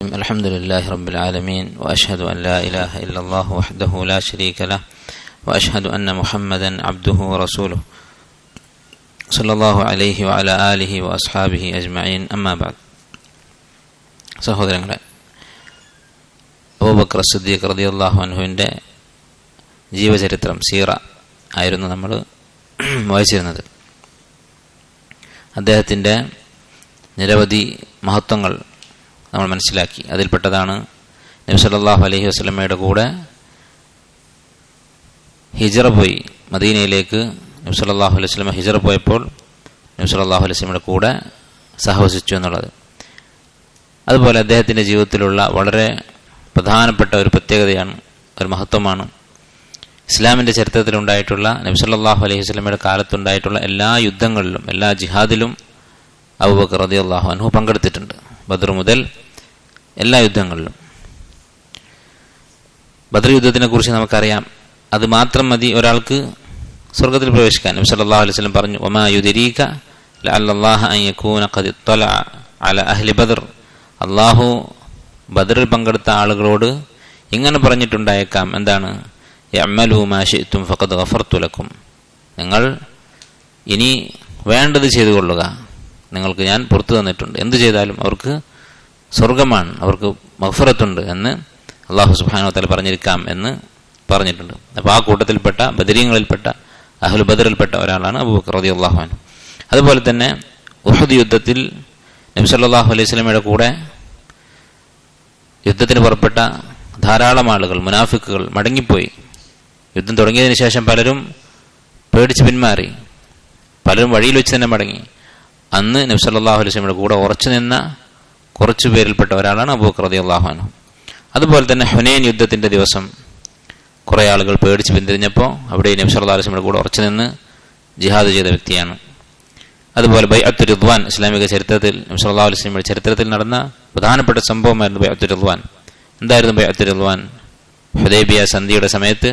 الحمد لله رب العالمين وأشهد أن لا إله إلا الله وحده لا شريك له وأشهد أن محمدا عبده ورسوله صلى الله عليه وعلى آله وأصحابه أجمعين أما بعد. സഹോദരങ്ങളെ, അബൂബക്കർ സിദ്ദീഖ് റളിയല്ലാഹു അൻഹുവിൻ്റെ ജീവചരിത്രം സീറ ആയിരുന്നു നമ്മൾ വായിച്ചിരുന്നത്. അദ്ദേഹത്തിൻ്റെ നിരവധി മഹത്വങ്ങൾ നമ്മൾ മനസ്സിലാക്കി. അതിൽപ്പെട്ടതാണ് നബി സല്ലല്ലാഹു അലൈഹി വസല്ലമയുടെ കൂടെ ഹിജ്റ പോയി മദീനയിലേക്ക്. നബി സല്ലല്ലാഹു അലൈഹി വസല്ലമ ഹിജ്റ പോയപ്പോൾ നബി സല്ലല്ലാഹു അലൈഹി വസല്ലമയുടെ കൂടെ സഹവസിച്ചു എന്നുള്ളത്. അതുപോലെ അദ്ദേഹത്തിൻ്റെ ജീവിതത്തിലുള്ള വളരെ പ്രധാനപ്പെട്ട ഒരു പ്രത്യേകതയാണ്, ഒരു മഹത്വമാണ്, ഇസ്ലാമിൻ്റെ ചരിത്രത്തിലുണ്ടായിട്ടുള്ള നബി സല്ലല്ലാഹു അലൈഹി വസല്ലമയുടെ കാലത്തുണ്ടായിട്ടുള്ള എല്ലാ യുദ്ധങ്ങളിലും, എല്ലാ ജിഹാദിലും അബൂബക്കർ റളിയല്ലാഹു അൻഹു പങ്കെടുത്തിട്ടുണ്ട്. ബദർ മുതൽ എല്ലാ യുദ്ധങ്ങളിലും. ബദർ യുദ്ധത്തിനെ കുറിച്ച് നമുക്കറിയാം. അത് മാത്രം മതി ഒരാൾക്ക് സ്വർഗത്തിൽ പ്രവേശിക്കാൻ. നബി സല്ലല്ലാഹു അലൈഹി വസല്ലം പറഞ്ഞു, വമാ യുദ്രീക ലഅല്ലല്ലാഹ അൻ യകൂന ഖദ് ഇത്തലഅ അലാ അഹ്ലി ബദർ. അല്ലാഹു ബദറിൽ പങ്കെടുത്ത ആളുകളോട് ഇങ്ങനെ പറഞ്ഞിട്ടുണ്ടായേക്കാം, എന്താണ്? യഅമലു മാ ശിഅ്തും ഫഖദ് ഗഫർതു ലക്കും. നിങ്ങൾ ഇനി വേണ്ടത് ചെയ്തു കൊള്ളുക, നിങ്ങൾക്ക് ഞാൻ പുറത്തു തന്നിട്ടുണ്ട്. എന്തു ചെയ്താലും അവർക്ക് സ്വർഗമാണ്, അവർക്ക് മഗ്ഫിറത്തുണ്ട് എന്ന് അല്ലാഹു സുബ്ഹാനഹു വ തആല പറഞ്ഞിരിക്കാം എന്ന് പറഞ്ഞിട്ടുണ്ട്. അപ്പോൾ ആ കൂട്ടത്തിൽപ്പെട്ട ബദരീങ്ങളിൽപ്പെട്ട അഹ്ലു ബദറിൽപ്പെട്ട ഒരാളാണ് അബൂബക്കർ റളിയല്ലാഹു അൻഹു. അതുപോലെ തന്നെ ഉഹദ് യുദ്ധത്തിൽ നബി സല്ലല്ലാഹു അലൈഹി വസല്ലമയുടെ കൂടെ യുദ്ധത്തിന് പുറപ്പെട്ട ധാരാളം ആളുകൾ, മുനാഫിക്കുകൾ മടങ്ങിപ്പോയി. യുദ്ധം തുടങ്ങിയതിന് ശേഷം പലരും പേടിച്ച് പിന്മാറി, പലരും വഴിയിൽ വെച്ച് തന്നെ മടങ്ങി. അന്ന് നബി സല്ലല്ലാഹു അലൈഹി വസല്ലമയുടെ കൂടെ ഉറച്ചു നിന്ന കുറച്ചു പേരിൽപ്പെട്ട ഒരാളാണ് അബൂബക്കർ റളിയല്ലാഹു അൻഹു. അതുപോലെ തന്നെ ഹുനൈൻ യുദ്ധത്തിൻ്റെ ദിവസം കുറേ ആളുകൾ പേടിച്ച് പിന്തിരിഞ്ഞപ്പോൾ അവിടെ നബി സല്ലല്ലാഹു അലൈഹി വസല്ലമയുടെ കൂടെ ഉറച്ചു നിന്ന് ജിഹാദ് ചെയ്ത വ്യക്തിയാണ്. അതുപോലെ ബൈഅത്തുർ റിദ്വാൻ, ഇസ്ലാമിക ചരിത്രത്തിൽ നബി സല്ലല്ലാഹു അലൈഹി വസല്ലമയുടെ ചരിത്രത്തിൽ നടന്ന പ്രധാനപ്പെട്ട സംഭവമായിരുന്നു ബൈഅത്തുർ റിദ്വാൻ. എന്തായിരുന്നു ബൈഅത്തുർ റിദ്വാൻ? ഹുദൈബിയ സന്ധിയുടെ സമയത്ത്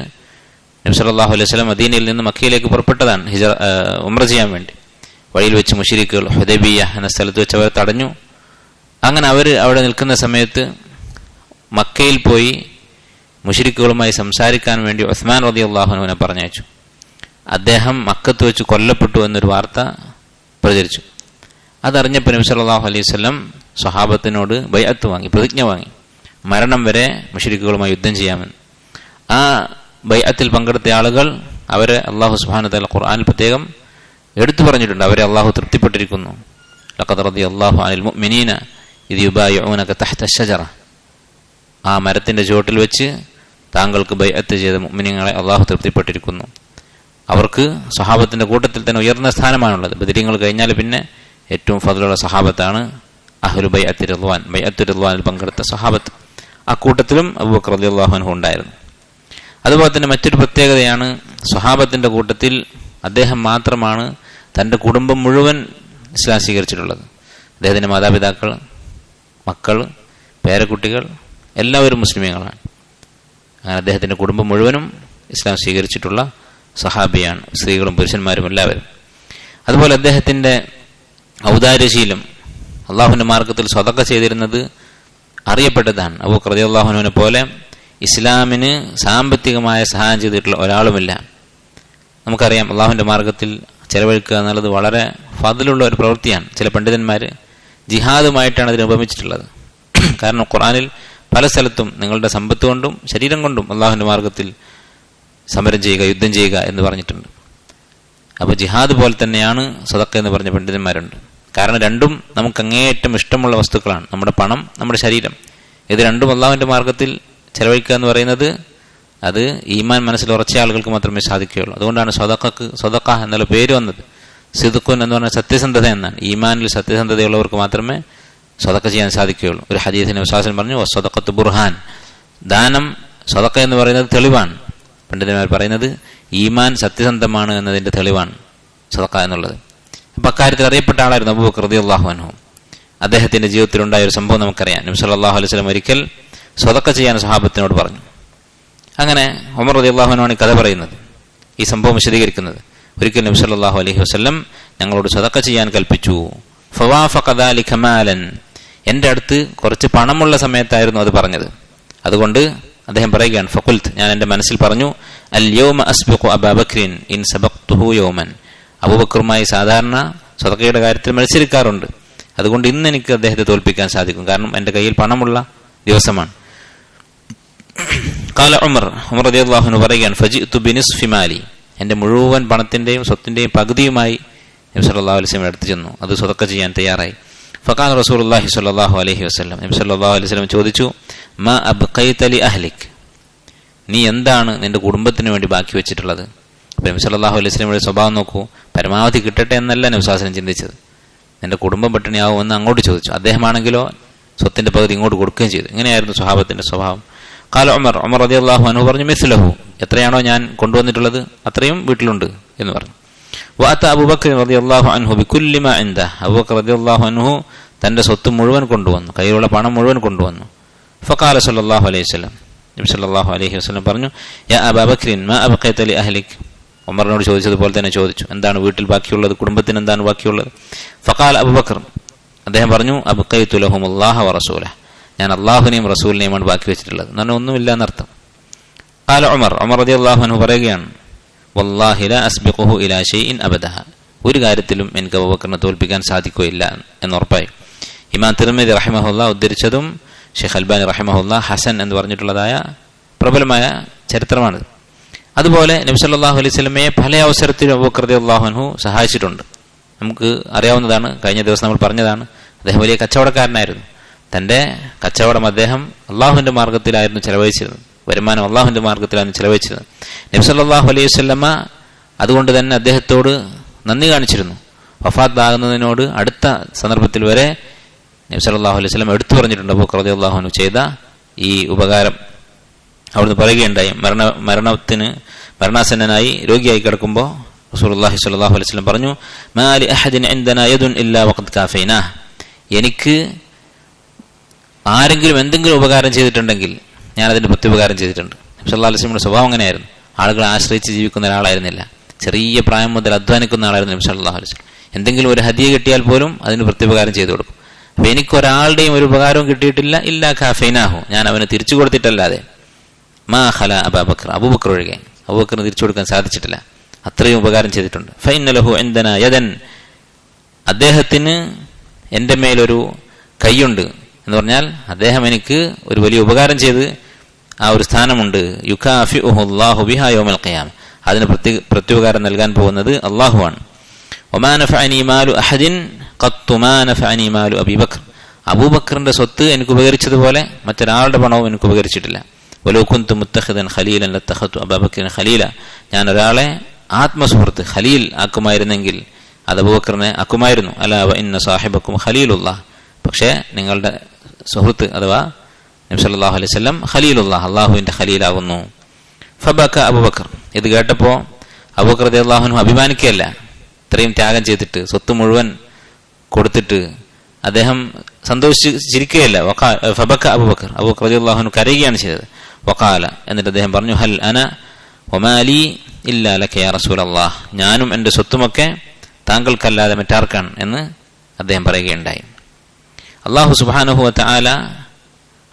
നബി സല്ലല്ലാഹു അലൈഹി വസല്ലം മദീനയിൽ നിന്ന് മക്കയിലേക്ക് പുറപ്പെട്ടതാണ് ഉംറ ചെയ്യാൻ വേണ്ടി. വഴിയിൽ വെച്ച് മുശ്രിക്കുകൾ ഹുദൈബിയ എന്ന സ്ഥലത്ത് വെച്ച് അവരെ തടഞ്ഞു. അങ്ങനെ അവർ അവിടെ നിൽക്കുന്ന സമയത്ത് മക്കയിൽ പോയി മുശ്രിക്കുകളുമായി സംസാരിക്കാൻ വേണ്ടി ഉസ്മാൻ റളിയല്ലാഹു അൻഹുവിനെ പറഞ്ഞയച്ചു. അദ്ദേഹം മക്കത്ത് വെച്ച് കൊല്ലപ്പെട്ടു എന്നൊരു വാർത്ത പ്രചരിച്ചു. അതറിഞ്ഞപ്പോൾ നബി സല്ലല്ലാഹു അലൈഹി വസല്ലം സ്വഹാബത്തിനോട് ബൈഅത്ത് വാങ്ങി, പ്രതിജ്ഞ വാങ്ങി, മരണം വരെ മുശ്രിക്കുകളുമായി യുദ്ധം ചെയ്യാമെന്ന്. ആ ബൈഅത്തിൽ പങ്കെടുത്ത ആളുകൾ അവരെ അല്ലാഹു സുബ്ഹാനഹു വ തആല ഖുർആനിൽ പ്രത്യേകം എടുത്തു പറഞ്ഞിട്ടുണ്ട്. അവരെ അള്ളാഹു തൃപ്തിപ്പെട്ടിരിക്കുന്നു. ലഖദ് റളിയല്ലാഹു അനിൽ മുഅ്മിനീന ഇദ് യുബായിഊനക തഹ്ത അശ്ശജറ. ആ മരത്തിൻ്റെ ചുവട്ടിൽ വെച്ച് താങ്കൾക്ക് ബൈഅത്ത് ചെയ്ത മുഅ്മിനീങ്ങളെ അള്ളാഹു തൃപ്തിപ്പെട്ടിരിക്കുന്നു. അവർക്ക് സഹാബത്തിൻ്റെ കൂട്ടത്തിൽ തന്നെ ഉയർന്ന സ്ഥാനമാണുള്ളത്. ബദരീങ്ങൾ കഴിഞ്ഞാൽ പിന്നെ ഏറ്റവും ഫضലുള്ള സഹാബത്താണ് അഹ്ലു ബൈഅത്തുർ റിദ്വാൻ, ബൈഅത്തുർ റിദ്വാനിൽ പങ്കെടുത്ത സഹാബത്ത്. ആ കൂട്ടത്തിലും അബൂബക്കർ റളിയല്ലാഹു അൻഹു ഉണ്ടായിരുന്നു. അതുപോലെ തന്നെ മറ്റൊരു പ്രത്യേകതയാണ്, സ്വഹാബത്തിൻ്റെ കൂട്ടത്തിൽ അദ്ദേഹം മാത്രമാണ് തൻ്റെ കുടുംബം മുഴുവൻ ഇസ്ലാം സ്വീകരിച്ചിട്ടുള്ളത്. അദ്ദേഹത്തിൻ്റെ മാതാപിതാക്കൾ, മക്കൾ, പേരക്കുട്ടികൾ എല്ലാവരും മുസ്ലിമീങ്ങളാണ്. അങ്ങനെ അദ്ദേഹത്തിൻ്റെ കുടുംബം മുഴുവനും ഇസ്ലാം സ്വീകരിച്ചിട്ടുള്ള സഹാബിയാണ്, സ്ത്രീകളും പുരുഷന്മാരും എല്ലാവരും. അതുപോലെ അദ്ദേഹത്തിൻ്റെ ഔദാര്യശീലം, അള്ളാഹുവിൻ്റെ മാർഗത്തിൽ സ്വതക്ക ചെയ്തിരുന്നത് അറിയപ്പെട്ടതാണ്. അബൂബക്കർ റളിയല്ലാഹു അൻഹുവിനെ പോലെ ഇസ്ലാമിന് സാമ്പത്തികമായ സഹായം ചെയ്തിട്ടുള്ള ഒരാളുമില്ല. നമുക്കറിയാം, അള്ളാഹുവിൻ്റെ മാർഗത്തിൽ ചെലവഴിക്കുക എന്നുള്ളത് വളരെ ഫضലുള്ള ഒരു പ്രവൃത്തിയാണ്. ചില പണ്ഡിതന്മാർ ജിഹാദുമായിട്ടാണ് അതിനെ ഉപമിച്ചിട്ടുള്ളത്. കാരണം ഖുർആനിൽ പല സ്ഥലത്തും നിങ്ങളുടെ സമ്പത്ത് കൊണ്ടും ശരീരം കൊണ്ടും അള്ളാഹുവിൻ്റെ മാർഗത്തിൽ സമരം ചെയ്യുക, യുദ്ധം ചെയ്യുക എന്ന് പറഞ്ഞിട്ടുണ്ട്. അപ്പോൾ ജിഹാദ് പോലെ തന്നെയാണ് സദക്ക എന്ന് പറഞ്ഞ പണ്ഡിതന്മാരുണ്ട്. കാരണം രണ്ടും നമുക്ക് അങ്ങേയറ്റം ഇഷ്ടമുള്ള വസ്തുക്കളാണ്. നമ്മുടെ പണം, നമ്മുടെ ശരീരം, ഇത് രണ്ടും അള്ളാഹുവിൻ്റെ മാർഗത്തിൽ ചെലവഴിക്കുക എന്ന് പറയുന്നത് അത് ഈമാൻ മനസ്സിൽ ഉറച്ച ആളുകൾക്ക് മാത്രമേ സാധിക്കുകയുള്ളൂ. അതുകൊണ്ടാണ് സ്വതക്ക എന്നുള്ള പേര് വന്നത്. സിദ്ഖുൻ എന്ന് പറഞ്ഞാൽ സത്യസന്ധത എന്നാണ്. ഈമാനിൽ സത്യസന്ധതയുള്ളവർക്ക് മാത്രമേ സ്വതക്ക ചെയ്യാൻ സാധിക്കുകയുള്ളൂ. ഒരു ഹദീസിനെ വിശ്വാസം പറഞ്ഞു, സ്വതക്കത്ത് ബുർഹാൻ, ദാനം സ്വതക്ക എന്ന് പറയുന്നത് തെളിവാണ്. പണ്ഡിതന്മാർ പറയുന്നത് ഈമാൻ സത്യസന്ധമാണ് എന്നതിൻ്റെ തെളിവാണ് സ്വതക്ക എന്നുള്ളത്. അപ്പം അക്കാര്യത്തിൽ അറിയപ്പെട്ട ആളായിരുന്നു അബൂബക്കർ റളിയല്ലാഹു അൻഹു. അദ്ദേഹത്തിൻ്റെ ജീവിതത്തിലുണ്ടായ ഒരു സംഭവം നമുക്കറിയാം. നബി സല്ലല്ലാഹു അലൈഹി വസല്ലം ഒരിക്കൽ സ്വതക്ക ചെയ്യാൻ സ്വഹാബത്തിനോട് പറഞ്ഞു. അങ്ങനെ ഉമർ റളിയല്ലാഹു അൻഹു ആണ് കഥ പറയുന്നത്, ഈ സംഭവം വിശദീകരിക്കുന്നത്. ഒരിക്കൽ നബി സല്ലല്ലാഹു അലൈഹി വസല്ലം ഞങ്ങളോട് സ്വതക്ക ചെയ്യാൻ കൽപ്പിച്ചു. ഫവാഫഖ ദാലിക മാലൻ, എൻ്റെ അടുത്ത് കുറച്ച് പണമുള്ള സമയത്തായിരുന്നു അത് പറഞ്ഞത്. അതുകൊണ്ട് അദ്ദേഹം പറയുകയാണ്, ഫഖുൽത്ത്, ഞാൻ എൻ്റെ മനസ്സിൽ പറഞ്ഞു, അൽ യൗമ അസ്ബിഖു അബാ ബക്രിൻ ഇൻ സബഖ്തുഹു യൗമൻ. അബൂബക്കറുമായി സാധാരണ സദഖയുടെ കാര്യത്തിൽ മത്സരിക്കാറുണ്ട്. അതുകൊണ്ട് ഇന്ന് എനിക്ക് അദ്ദേഹത്തെ തോൽപ്പിക്കാൻ സാധിക്കും, കാരണം എൻ്റെ കയ്യിൽ പണമുള്ള ദിവസമാണ്. ഖാല ഉമർ റളിയല്ലാഹു അൻഹു പറയുകയാണ്, ഫജിഅ്തു ബിനിസ്ഫി മാലി, എൻ്റെ മുഴുവൻ പണത്തിൻ്റെയും സ്വത്തിൻ്റെയും പകുതിയുമായി നബി സല്ലല്ലാഹു അലൈഹി വസല്ലം അടുത്ത് ചെന്നു. അത് സദഖ ചെയ്യാൻ തയ്യാറായി. ഫഖാല റസൂലുള്ളാഹി സ്വല്ലല്ലാഹു അലൈഹി വസല്ലം, നബി സല്ലല്ലാഹു അലൈഹി വസല്ലം ചോദിച്ചു, മാ അബ്ഖൈത ലി അഹ്ലിക്, നീ എന്താണ് നിന്റെ കുടുംബത്തിന് വേണ്ടി ബാക്കി വെച്ചിട്ടുള്ളത്? നബി സല്ലല്ലാഹു അലൈഹി വസല്ലമയുടെ സ്വഭാവം നോക്കൂ, പരമാവധി കിട്ടട്ടെ എന്നല്ല നബി സല്ലല്ലാഹു അലൈഹി വസല്ലം ചിന്തിച്ചത്, നിന്റെ കുടുംബം പട്ടിണിയാവുമെന്ന് അങ്ങോട്ട് ചോദിച്ചു. അദ്ദേഹമാണെങ്കിലോ സ്വത്തിന്റെ പകുതി ഇങ്ങോട്ട് കൊടുക്കുകയും ചെയ്തു. ഇങ്ങനെയായിരുന്നു സ്വഹാബത്തിന്റെ സ്വഭാവം. ഖാല ഉമർ റളിയല്ലാഹു അൻഹു പറഞ്ഞു, മിസ്ലഹു, എത്രയാണോ ഞാൻ കൊണ്ടുവന്നിട്ടുള്ളത് അത്രയും വീട്ടിലുണ്ട് എന്ന് പറഞ്ഞു. വഅത അബൂബക്കർ റളിയല്ലാഹു അൻഹു ബികുല്ലി മാ ഇൻദഹു, അബൂബക്കർ റളിയല്ലാഹു അൻഹു തന്റെ സ്വത്ത് മുഴുവൻ കൊണ്ടുവന്നു, കയ്യിലുള്ള പണം മുഴുവൻ കൊണ്ടുവന്നു. ഫഖാല സല്ലല്ലാഹു അലൈഹി വസല്ലം, നബി സല്ലല്ലാഹു അലൈഹി വസല്ലം പറഞ്ഞു, യാ അബാ ബക്രിൻ മാ അബ്ഖൈത ലി അഹ്ലിക്, ഉമറിനോട് ചോദിച്ചതുപോലെ തന്നെ ചോദിച്ചു, എന്താണ് വീട്ടിൽ ബാക്കിയുള്ളത്, കുടുംബത്തിന് എന്താണ് ബാക്കിയുള്ളത്? ഫഖാല അബൂബക്കർ, അദ്ദേഹം പറഞ്ഞു, അബ്ഖൈതു ലഹുമുല്ലാഹ വറസൂലഹ, ഞാൻ അള്ളാഹുവിനെയും റസൂലിനെയുമാണ് ബാക്കി വെച്ചിട്ടുള്ളത്, എന്നാണ് ഒന്നുമില്ല എന്നർത്ഥം. ഖാല ഉമർ റളിയല്ലാഹു അൻഹു പറയുകയാണ്, വല്ലാഹി ലാ അസ്ബിഖുഹു ഇലാ ഷൈഇൻ അബദഹ, ഒരു കാര്യത്തിലും എനിക്ക് അബൂബക്കറിനെ തോൽപ്പിക്കാൻ സാധിക്കുകയില്ല എന്നുറപ്പായി. ഇമാം തിർമിദി റഹിമഹുല്ലാഹ് ഉദ്ധരിച്ചതും ഷെയ്ഖ് അൽബാനി റഹിമഹുല്ലാഹ് ഹസൻ എന്ന് പറഞ്ഞിട്ടുള്ളതായ പ്രബലമായ ചരിത്രമാണ്. അതുപോലെ നബി സല്ലല്ലാഹു അലൈഹി വസല്ലമയെ പല അവസരത്തിലും അബൂബക്കർ റളിയല്ലാഹു അൻഹു സഹായിച്ചിട്ടുണ്ട്. നമുക്ക് അറിയാവുന്നതാണ്, കഴിഞ്ഞ ദിവസം നമ്മൾ പറഞ്ഞതാണ്, അദ്ദേഹം വലിയ കച്ചവടക്കാരനായിരുന്നു. തൻ്റെ കച്ചവടം അദ്ദേഹം അള്ളാഹുവിൻ്റെ മാർഗത്തിലായിരുന്നു ചെലവഴിച്ചിരുന്നത്, വരുമാനം അള്ളാഹുവിൻ്റെ മാർഗത്തിലായിരുന്നു ചെലവഴിച്ചിരുന്നത്. നബി സല്ലല്ലാഹു അലൈഹി വസല്ലമ അതുകൊണ്ട് തന്നെ അദ്ദേഹത്തോട് നന്ദി കാണിച്ചിരുന്നു. വഫാത്ത് ആകുന്നതിനോട് അടുത്ത സന്ദർഭത്തിൽ വരെ നബി സല്ലല്ലാഹു അലൈഹി വസല്ലം എടുത്തു പറഞ്ഞിട്ടുണ്ട് അബൂബക്കർ റളിയല്ലാഹു അൻഹു ചെയ്ത ഈ ഉപകാരം. അവിടുന്ന് പറയുകയുണ്ടായി, മരണാസന്നനായി രോഗിയായി കിടക്കുമ്പോൾ റസൂലുള്ളാഹി സ്വല്ലല്ലാഹു അലൈഹി വസല്ലം പറഞ്ഞു, മാ ലി അഹദിൻ ഇൻദനാ യദുൻ ഇല്ലാ വഖദ് കാഫൈനാഹ്, എനിക്ക് ആരെങ്കിലും എന്തെങ്കിലും ഉപകാരം ചെയ്തിട്ടുണ്ടെങ്കിൽ ഞാൻ അതിൻ്റെ പ്രത്യുപകാരം ചെയ്തിട്ടുണ്ട്. നബി സല്ലല്ലാഹു അലൈഹി വസല്ലമയുടെ സ്വഭാവം അങ്ങനെയായിരുന്നു. ആളുകളെ ആശ്രയിച്ച് ജീവിക്കുന്ന ഒരാളായിരുന്നില്ല, ചെറിയ പ്രായം മുതൽ അധ്വാനിക്കുന്ന ആളായിരുന്നു നബി സല്ലല്ലാഹു അലൈഹി വസല്ലം. എന്തെങ്കിലും ഒരു ഹദിയ കിട്ടിയാൽ പോലും അതിന് പ്രത്യുപകാരം ചെയ്തു കൊടുക്കും. അപ്പൊ എനിക്കൊരാളുടെയും ഒരു ഉപകാരവും കിട്ടിയിട്ടില്ല, ഇല്ലാ കാഫൈനാഹു, ഞാൻ അവന് തിരിച്ചു കൊടുത്തിട്ടല്ലാതെ, മാ ഖല അബൂബക്കർ, അബൂബക്കർ ഒഴികെ അബൂബക്കറിന് തിരിച്ചു കൊടുക്കാൻ സാധിച്ചിട്ടില്ല, അത്രയും ഉപകാരം ചെയ്തിട്ടുണ്ട്. ഫഇന്ന ലഹു ഇൻദനാ യദൻ, അദ്ദേഹത്തിന് എൻ്റെ മേലൊരു കൈയുണ്ട് എന്ന് പറഞ്ഞാൽ അദ്ദേഹം എനിക്ക് ഒരു വലിയ ഉപകാരം ചെയ്ത് ആ ഒരു സ്ഥാനമുണ്ട്. യുകാഫിഉഹു അല്ലാഹു ബിഹാ യൗമൽ ഖിയാമ, അതിന് പ്രത്യുപകാരം നൽകാൻ പോകുന്നത് അള്ളാഹുവാണ്. വമാ നഫഅനി മാലു അഹദിൻ ഖത്തു മാ നഫഅനി മാലു അബൂബക്കർ, അബൂബക്കറിന്റെ സ്വത്ത് എനിക്ക് ഉപകരിച്ചതുപോലെ മറ്റൊരാളുടെ പണവും എനിക്ക് ഉപകരിച്ചിട്ടില്ല. വലൗ കുന്തു മുത്തഖിദൻ ഖലീലൻ ലത്തഖതു അബൂബക്കറിൻ ഖലീല, ഞാൻ ഒരാളെ ആത്മസുഹൃത്ത് ഖലീൽ ആക്കുമായിരുന്നെങ്കിൽ അത് അബൂബക്കറിനെ ആക്കുമായിരുന്നു. അലാ വ ഇന്ന സാഹിബക്കും ഖലീലുല്ലാഹ്, പക്ഷേ നിങ്ങളുടെ സുഹൃത്ത് അഥവാ നബി സല്ലല്ലാഹു അലൈഹി വസല്ലം ഖലീലുല്ലാഹ്, അള്ളാഹുവിന്റെ ഖലീലാകുന്നു. ഫബക അബൂബക്കർ, ഇത് കേട്ടപ്പോൾ അബൂബക്കർ റളിയല്ലാഹു അൻഹു അഭിമാനിക്കുകയല്ല, ഇത്രയും ത്യാഗം ചെയ്തിട്ട് സ്വത്ത് മുഴുവൻ കൊടുത്തിട്ട് അദ്ദേഹം സന്തോഷിച്ചിരിക്കുകയല്ല. ഫബക അബൂബക്കർ, അബൂബക്കർ റളിയല്ലാഹു അൻഹു കരയുകയാണ് ചെയ്തത്. വഖാല, എന്നിട്ട് അദ്ദേഹം പറഞ്ഞു, ഹൽ അന വമാലി ഇല്ലാ ലക യാ റസൂലല്ലാഹ്, ഞാനും എൻ്റെ സ്വത്തുമൊക്കെ താങ്കൾക്കല്ലാതെ മറ്റാർക്കാണ് എന്ന് അദ്ദേഹം പറയുകയുണ്ടായി. അല്ലാഹു സുബ്ഹാനഹു വ തആല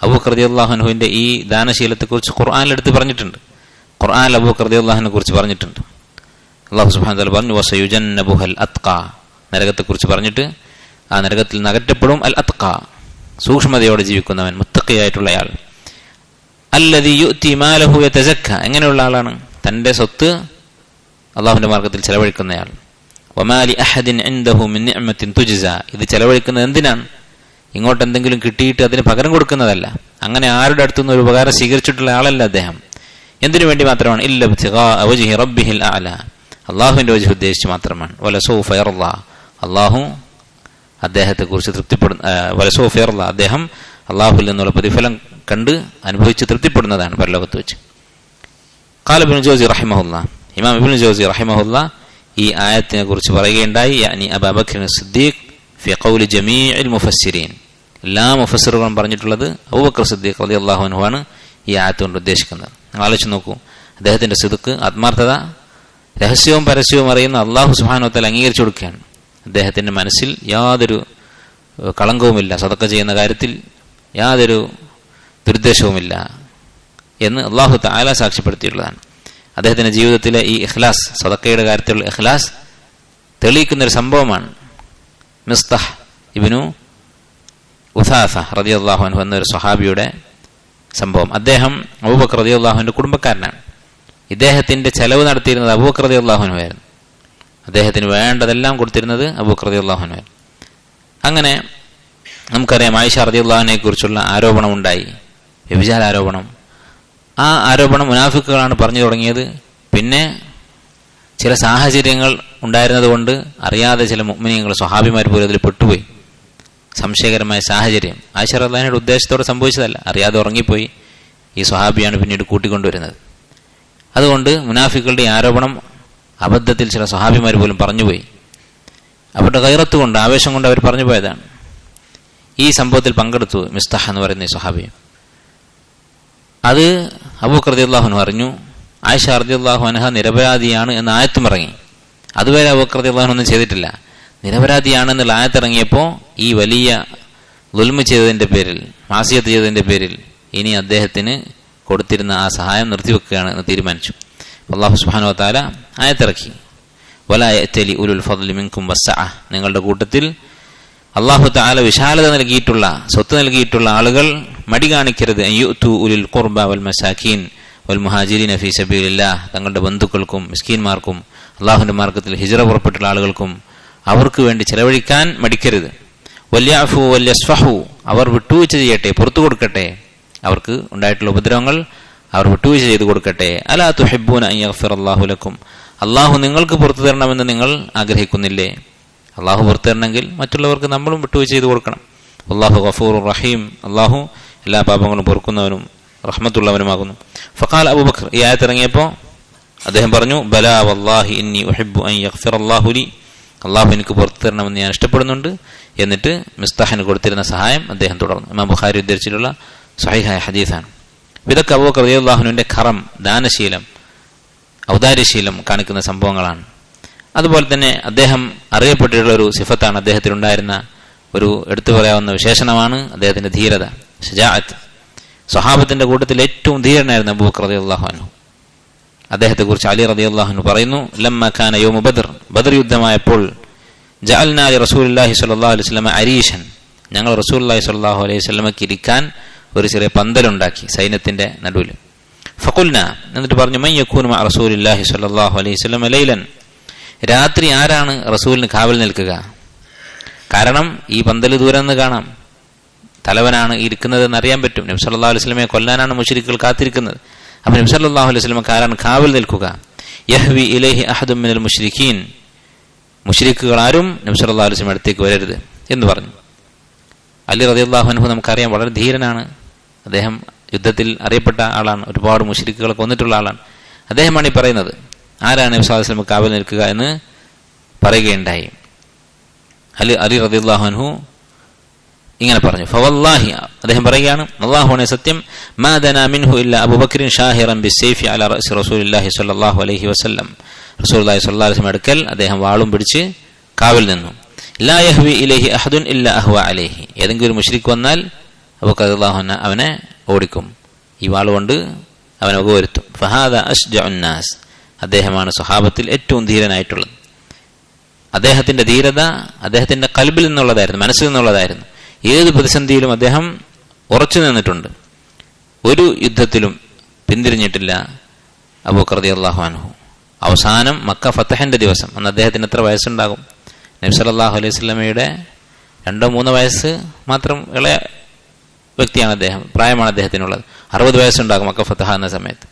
അബൂബക്കർ റളിയല്ലാഹു അൻഹുവിന്റെ ഈ ദാനശീലത്തെക്കുറിച്ച് ഖുർആനിൽ എടുത്ത് പറഞ്ഞിട്ടുണ്ട്. ഖുർആനിൽ അബൂബക്കർ റളിയല്ലാഹു അൻഹുവിനെ കുറിച്ച് പറഞ്ഞിട്ടുണ്ട്. അല്ലാഹു സുബ്ഹാനഹു വ തആല പറഞ്ഞു, വസയുജന്നബുഹൽ അത്ഖാ, നരകത്തെക്കുറിച്ച് പറഞ്ഞിട്ട് ആ നരകത്തിൽ നകറ്റപ്പെടും അൽ അത്ഖാ, സൂക്ഷ്മതയോടെ ജീവിക്കുന്നവൻ, മുത്തഖിയായിട്ടുള്ളയാൾ. അല്ലദീ യുഅ്തി മാലഹു യതസക്ക, എങ്ങനെയുള്ള ആളാണ്? തൻ്റെ സ്വത്ത് അള്ളാഹുവിന്റെ മാർഗത്തിൽ ചെലവഴിക്കുന്നയാൾ. വമാ ലി അഹദിൻ ഇൻദഹു മിൻ നിഅമത്തിൻ തുജ്സ, ഇത് ചെലവഴിക്കുന്നത് എന്തിനാണ്? ഇങ്ങോട്ട് എന്തെങ്കിലും കിട്ടിയിട്ട് അതിന് പകരം കൊടുക്കുന്നതല്ല. അങ്ങനെ ആരുടെ അടുത്തുനിന്ന് ഒരു ഉപകാരം സ്വീകരിച്ചിട്ടുള്ള ആളല്ല അദ്ദേഹം. എന്തിനു വേണ്ടി മാത്രമാണ്? ഇല്ല ഇബ്തിഗാ വജ്ഹി റബ്ബിഹിൽ അഅല, അള്ളാഹുവിന്റെ വജ്ഹ് ഉദ്ദേശിച്ച് മാത്രമാണ്. വലസൗഫ യർളാ, അള്ളാഹു അദ്ദേഹത്തെക്കുറിച്ച് തൃപ്തിപ്പെടുന്ന, വലസൗഫ യർളാ, അദ്ദേഹം അള്ളാഹുവിൽ നിന്നുള്ള പ്രതിഫലം കണ്ട് അനുഭവിച്ച് തൃപ്തിപ്പെടുന്നതാണ് പരലോകത്ത് വെച്ച്. ഖാല ഇബ്നു ജൗസി റഹിമഹുല്ലാഹ്, ഇമാം ഇബ്നു ജൗസി റഹിമഹുല്ലാഹ് ഈ ആയത്തിനെ കുറിച്ച് പറയുകയുണ്ടായി, യാനി അബൂബക്കർ സിദ്ദീഖ് ഫി ഖൗലി ജമീഇൽ മുഫസ്സിരീൻ, എല്ലാ മുഫസ്സിറുകളും പറഞ്ഞിട്ടുള്ളത് അബൂബക്കർ സിദ്ദീഖ് റളിയല്ലാഹു അൻഹു ആണ് ഈ ആയത്ത് കൊണ്ട് ഉദ്ദേശിക്കുന്നത്. ആലോചിച്ച് നോക്കൂ, അദ്ദേഹത്തിന്റെ സിദ്ഖ്, ആത്മാർത്ഥത, രഹസ്യവും പരസ്യവും അറിയുന്ന അള്ളാഹു സുബ്ഹാനഹു വ തആല അംഗീകരിച്ചു കൊടുക്കുകയാണ്. അദ്ദേഹത്തിന്റെ മനസ്സിൽ യാതൊരു കളങ്കവുമില്ല, സദഖ ചെയ്യുന്ന കാര്യത്തിൽ യാതൊരു ദുരുദ്ദേശവുമില്ല എന്ന് അല്ലാഹു തആല സാക്ഷ്യപ്പെടുത്തിയിട്ടുള്ളതാണ്. അദ്ദേഹത്തിന്റെ ജീവിതത്തിലെ ഈ ഇഖ്ലാസ്, സദഖയുടെ കാര്യത്തിലുള്ള ഇഖ്ലാസ് തെളിയിക്കുന്നൊരു സംഭവമാണ് മിസ്തഹ് ഇബ്നു ഉസാസ റളിയല്ലാഹു അൻഹു എന്നൊരു സ്വഹാബിയുടെ സംഭവം. അദ്ദേഹം അബൂബക്കർ റളിയല്ലാഹുവിന്റെ കുടുംബക്കാരനാണ്. ഇദ്ദേഹത്തിന്റെ ചെലവ് നടത്തിയിരുന്നത് അബൂബക്കർ റളിയല്ലാഹു അൻഹു ആയിരുന്നു. അദ്ദേഹത്തിന് വേണ്ടതെല്ലാം കൊടുത്തിരുന്നത് അബൂബക്കർ റളിയല്ലാഹു അൻഹു ആയിരുന്നു. അങ്ങനെ നമുക്കറിയാം, ആയിഷ റളിയല്ലാഹുവിനെ കുറിച്ചുള്ള ആരോപണം ഉണ്ടായി, വ്യഭിചാര ആരോപണം. ആ ആരോപണം മുനാഫിക്കുകളാണ് പറഞ്ഞു തുടങ്ങിയത്. പിന്നെ ചില സാഹചര്യങ്ങൾ ഉണ്ടായിരുന്നത് കൊണ്ട് അറിയാതെ ചില മുഅ്മിനീങ്ങൾ, സ്വഹാബിമാർ പോലും അതിൽ പെട്ടുപോയി. സംശയകരമായ സാഹചര്യം ആയിഷ റളിയല്ലാഹുവിന്റെ ഉദ്ദേശത്തോടെ സംഭവിച്ചതല്ല, അറിയാതെ ഉറങ്ങിപ്പോയി. ഈ സ്വഹാബിയാണ് പിന്നീട് കൂട്ടിക്കൊണ്ടുവരുന്നത്. അതുകൊണ്ട് മുനാഫിക്കുകളുടെ ആരോപണം അബദ്ധത്തിൽ ചില സ്വഹാബിമാർ പോലും പറഞ്ഞുപോയി. അവരുടെ ഗൈറത്ത് കൊണ്ട്, ആവേശം കൊണ്ട് അവർ പറഞ്ഞു പോയതാണ്. ഈ സംഭവത്തിൽ പങ്കെടുത്തു മിസ്തഹ് എന്ന് പറയുന്ന ഈ സ്വഹാബി. അത് അബൂബക്കർ റളിയല്ലാഹു അൻഹു അറിഞ്ഞു. ആയിഷ റളിയല്ലാഹു അൻഹ നിരപരാധിയാണ് എന്ന ആയത്തും ഇറങ്ങി. അതുവരെ അബൂബക്കർ റളിയല്ലാഹു അൻഹു ഒന്നും ചെയ്തിട്ടില്ല. നിരപരാധിയാണെന്നുള്ള ആയത്തിറങ്ങിയപ്പോൾ ഈ വലിയ ദുൽമ ചെയ്തതിന്റെ പേരിൽ, മാസിയത്ത് ചെയ്തതിന്റെ പേരിൽ ഇനി അദ്ദേഹത്തിന് കൊടുത്തിരുന്ന ആ സഹായം നിർത്തിവെക്കുകയാണ് എന്ന് തീരുമാനിച്ചു. അല്ലാഹു സുബ്ഹാനഹു വ തആല ആയത്തിറക്കി, വലാ യഅ്തലി ഉലുൽ ഫദ്ലി മിൻകും വസ്സഅ, നിങ്ങളുടെ കൂട്ടത്തിൽ അല്ലാഹു തആല വിശാലത നൽകിയിട്ടുള്ള, സ്വത്ത് നൽകിയിട്ടുള്ള ആളുകൾ മടി കാണിക്കരുത്. അയ്യുതു ഉലിൽ ഖുർബ വൽ മസാകീൻ വൽ മുഹാജിരീന ഫീ സബീലില്ലാഹ്, തങ്ങളുടെ ബന്ധുക്കൾക്കും മിസ്കീന്മാർക്കും അല്ലാഹുവിന്റെ മാർഗ്ഗത്തിൽ ഹിജ്റ പുറപ്പെട്ടുള്ള ആളുകൾക്കും അവർക്ക് വേണ്ടി ചെലവഴിക്കാൻ മടിക്കരുത്. വല്യഅഫു വല്യസ്ഫഹു, അവർ വിട്ടുവീഴ്ച ചെയ്യട്ടെ, പുറത്തു കൊടുക്കട്ടെ. അവർക്ക് ഉണ്ടായിട്ടുള്ള ഉപദ്രവങ്ങൾ അവർ വിട്ടുവീഴ്ച ചെയ്തു കൊടുക്കട്ടെ. അലാ തുഹിബ്ബൂന അൻ യഗ്ഫിറല്ലാഹു ലക്കും, അല്ലാഹു നിങ്ങൾക്ക് പുറത്തു തരണമെന്ന് നിങ്ങൾ ആഗ്രഹിക്കുന്നില്ലേ? അല്ലാഹു പുറത്തു തരണമെങ്കിൽ മറ്റുള്ളവർക്ക് നമ്മളും വിട്ടുവീഴ്ച ചെയ്തു കൊടുക്കണം. അല്ലാഹു ഗഫൂറുർ റഹീം, അല്ലാഹു എല്ലാ പാപങ്ങളും പൊറുക്കുന്നവനും റഹ്മത്തുള്ളവനുമാകുന്നു. ഫഖാല അബൂബക്കർ, ഈ ആയത്ത് ഇറങ്ങിയപ്പോൾ അദ്ദേഹം പറഞ്ഞു, ബലാ വല്ലാഹി ഇന്നി ഉഹിബ്ബു അൻ യഗ്ഫിറല്ലാഹു ലി, അല്ലാഹു എനിക്ക് പുറത്തു തരണമെന്ന് ഞാൻ ഇഷ്ടപ്പെടുന്നുണ്ട്. എന്നിട്ട് മിസ്തഹിന് കൊടുത്തിരുന്ന സഹായം അദ്ദേഹം തുടർന്നു. ഇമാം ബുഖാരി ഉദ്ധരിച്ചിട്ടുള്ള സ്വഹീഹായ ഹദീസാണ്. ഇതൊക്കെ അബൂബക്കർ റളിയല്ലാഹുവിന്റെ ഖറം, ദാനശീലം, ഔദാര്യശീലം കാണിക്കുന്ന സംഭവങ്ങളാണ്. അതുപോലെ തന്നെ അദ്ദേഹം അറിയപ്പെട്ടിട്ടുള്ള ഒരു സിഫത്താണ്, അദ്ദേഹത്തിനുണ്ടായിരുന്ന ഒരു എടുത്തു പറയാവുന്ന വിശേഷണമാണ് അദ്ദേഹത്തിന്റെ ധീരത, ശജാഅത്ത്. സ്വഹാബത്തിന്റെ കൂട്ടത്തിൽ ഏറ്റവും ധീരനായിരുന്നു അബൂബക്കർ റളിയല്ലാഹു അൻഹു. അദ്ദേഹത്തെക്കുറിച്ച് അലി റളിയല്ലാഹു അൻഹു പറയുന്നു, ലമ്മ കാന യൗമു ബദർ, ബദർ യുദ്ധമായപ്പോൾ, ജഅൽനാ ലി റസൂലില്ലാഹി സ്വല്ലല്ലാഹു അലൈഹി വസല്ലം അരീശൻ, ഞങ്ങൾ റസൂലുള്ളാഹി സ്വല്ലല്ലാഹു അലൈഹി വസല്ലമക്ക് ഇരിക്കാൻ ഒരു ചെറിയ പന്തലുണ്ടാക്കി സൈന്യത്തിന്റെ നടുവിൽ. ഫഖുൽന, എന്നിട്ട് പറഞ്ഞു, മൻ യകൂനു മഅ റസൂലില്ലാഹി സ്വല്ലല്ലാഹു അലൈഹി വസല്ലം ലൈലൻ, രാത്രി ആരാണ് റസൂലിന് കാവൽ നിൽക്കുക? കാരണം ഈ പന്തൽ ദൂരെ നിന്ന് കാണാം, തലവനാണ് ഇരിക്കുന്നതെന്ന് അറിയാൻ പറ്റും. നബി സല്ലല്ലാഹു അലൈഹി വസല്ലമയെ കൊല്ലാനാണ് മുശ്രിക്കുകൾ കാത്തിരിക്കുന്നത്. അപ്പോൾ നബി സല്ലല്ലാഹു അലൈഹി വസല്ലമക്ക് ആരാണ് കാവൽ നിൽക്കുക? യഹ്വി ഇലൈഹി അഹദും മിനൽ മുശ്രിക്കീൻ, മുശ്രിക്കുകൾ ആരും നബി സല്ലല്ലാഹു അലൈഹി വസല്ലം അടുത്തേക്ക് വരരുത് എന്ന് പറഞ്ഞു. അലി റളിയല്ലാഹു അൻഹു നമുക്കറിയാം, വളരെ ധീരനാണ്. അദ്ദേഹം യുദ്ധത്തിൽ അറിയപ്പെട്ട ആളാണ്, ഒരുപാട് മുശ്രിക്കുകളെ കൊന്നിട്ടുള്ള ആളാണ്. അദ്ദേഹമാണ് ഈ പറയുന്നത്, ആരാണ് നബി സല്ലല്ലാഹു അലൈഹി വസല്ലം കാവൽ നിൽക്കുക എന്ന് പറയുകയുണ്ടായി. അലി റളിയല്ലാഹു അൻഹു ഇങ്ങനെ പറഞ്ഞു, ഫവല്ലാഹി, അദ്ദേഹം പറയുകയാണ്, അല്ലാഹുവിനെ സത്യം, മാ ദനാ മിൻഹു ഇല്ലാ അബൂബക്കറിൻ ഷാഹിറൻ ബിസ്സൈഫി അലാ റഅസി റസൂലില്ലാഹി സ്വല്ലല്ലാഹു അലൈഹി വസല്ലം, റസൂലുള്ളാഹി സ്വല്ലല്ലാഹു അലൈഹി വസല്ലം അടുക്കൽ അദ്ദേഹം വാളും പിടിച്ച് കാവൽ നിന്നു. ലാ യഹ്വി ഇലൈഹി അഹദുൻ ഇല്ലാ അഹ്വ അലൈഹി, ഏതെങ്കിലും ഒരു മുശ്രിക് വന്നാൽ അബൂബക്കർ റളിയല്ലാഹു അൻഹു അവനെ ഓടിക്കും, ഈ വാളുകൊണ്ട് അവനെ വകവരുത്തും. ഫഹാദ അശ്ജഉൻ നാസ്, അദ്ദേഹമാണ് സ്വഹാബത്തിൽ ഏറ്റവും ധീരനായിട്ടുള്ളത്. അദ്ദേഹത്തിന്റെ ധീരത അദ്ദേഹത്തിന്റെ ഖൽബിൽ നിന്നുള്ളതായിരുന്നു, മനസ്സിൽ നിന്നുള്ളതായിരുന്നു. ഏത് പ്രതിസന്ധിയിലും അദ്ദേഹം ഉറച്ചു നിന്നിട്ടുണ്ട്. ഒരു യുദ്ധത്തിലും പിന്തിരിഞ്ഞിട്ടില്ല അബൂബക്കർ റളിയല്ലാഹു അൻഹു. അവസാനം മക്ക ഫതഹിന്റെ ദിവസം, അന്ന് അദ്ദേഹത്തിന് എത്ര വയസ്സുണ്ടാകും? നബി സല്ലല്ലാഹു അലൈഹി വസല്ലമയുടെ 2-3 വയസ്സ് മാത്രം ഇളയ വ്യക്തിയാണ് അദ്ദേഹം, പ്രായമാണ് അദ്ദേഹത്തിനുള്ളത്. 60 വയസ്സുണ്ടാകും മക്ക ഫതഹ എന്ന സമയത്ത്.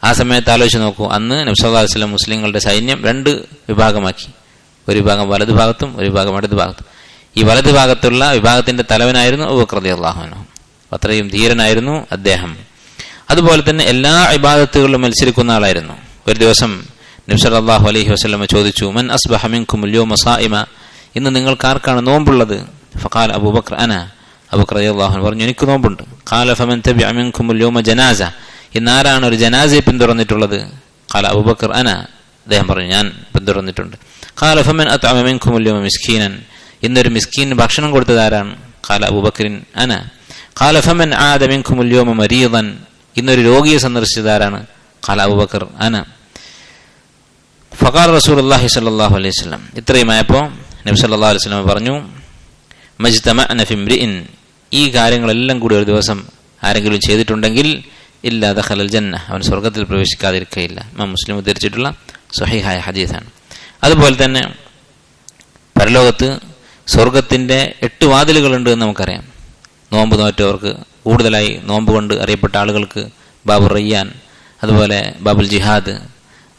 ആ സമയത്ത് ആലോചിച്ച് നോക്കൂ, അന്ന് നബി സല്ലല്ലാഹു അലൈഹി വസല്ലം മുസ്ലിങ്ങളുടെ സൈന്യം 2 വിഭാഗമാക്കി. ഒരു വിഭാഗം വലതു ഭാഗത്തും ഒരു വിഭാഗം ഇടതു ഭാഗത്തും. ഈ വലതു ഭാഗത്തുള്ള വിഭാഗത്തിന്റെ തലവനായിരുന്നു അബൂബക്കർ റളിയല്ലാഹു അൻഹു. അത്രയും ധീരനായിരുന്നു അദ്ദേഹം. അതുപോലെ തന്നെ എല്ലാ ഇബാദത്തുകളിലും മത്സരിക്കുന്ന ആളായിരുന്നു. ഒരു ദിവസം നബി സല്ലല്ലാഹു അലൈഹി വസല്ലം ചോദിച്ചു, മൻ അസ്ബഹ മിൻകുമുൽ യൗമ സായിമ, ഇന്ന് നിങ്ങൾക്ക് ആർക്കാണ് നോമ്പുള്ളത്? ഫഖാല അബൂബക്കർ അന, അബൂബക്കർ റളിയല്ലാഹു അൻഹു പറഞ്ഞു, എനിക്ക് നോമ്പുണ്ട്. ഖാല ഫമൻ തബിഅ മിൻകുമുൽ യൗമ ജനാസ, ഇന്ന് ആരാണ് ഒരു ജനാസയെ പിന്തുടർന്നിട്ടുള്ളത്? ഖാല അബൂബക്കർ അന, അദ്ദേഹം പറഞ്ഞു, ഞാൻ പിന്തുടർന്നിട്ടുണ്ട്. ഖാല ഫമൻ അത്അമ മിൻകുമുൽ യൗമ മിസ്കീനൻ, ഇന്നൊരു മിസ്കീന് ഭക്ഷണം കൊടുത്തത് ആരാണ്? ഖാല അബൂബക്കറിൻ അന. ഖാല ഫമൻ ആദ മിൻകുമുൽ യൗമ മരീദൻ. ഇന്നൊരു രോഗിയെ സന്ദർശിച്ചത് ആരാണ്? ഖാല അബൂബക്കർ അന. ഫഖാല റസൂലുള്ളാഹി സ്വല്ലല്ലാഹു അലൈഹി വസല്ലം. ഇത്രയുമായപ്പോൾ നബി സല്ലല്ലാഹു അലൈഹി വസല്ലം പറഞ്ഞു, മജ്തമഅന ഫിംറിഇൻ, ഈ കാര്യങ്ങളെല്ലാം കൂടി ഒരു ദിവസം ആരെങ്കിലും ചെയ്തിട്ടുണ്ടെങ്കിൽ ഇല്ലാ ദഖലൽ ജന്ന, അവൻ സ്വർഗത്തിൽ പ്രവേശിക്കാതിരിക്കുകയില്ല. ഇമാം മുസ്ലിം ഉദ്ധരിച്ചിട്ടുള്ള സ്വഹീഹായ ഹദീസാണ്. അതുപോലെ തന്നെ പരലോകത്ത് സ്വർഗത്തിന്റെ 8 വാതിലുകളുണ്ട് എന്ന് നമുക്കറിയാം. നോമ്പ് നോറ്റവർക്ക്, കൂടുതലായി നോമ്പ് കൊണ്ട് അറിയപ്പെട്ട ആളുകൾക്ക് ബാബുർ റയ്യാൻ, അതുപോലെ ബാബുൽ ജിഹാദ്,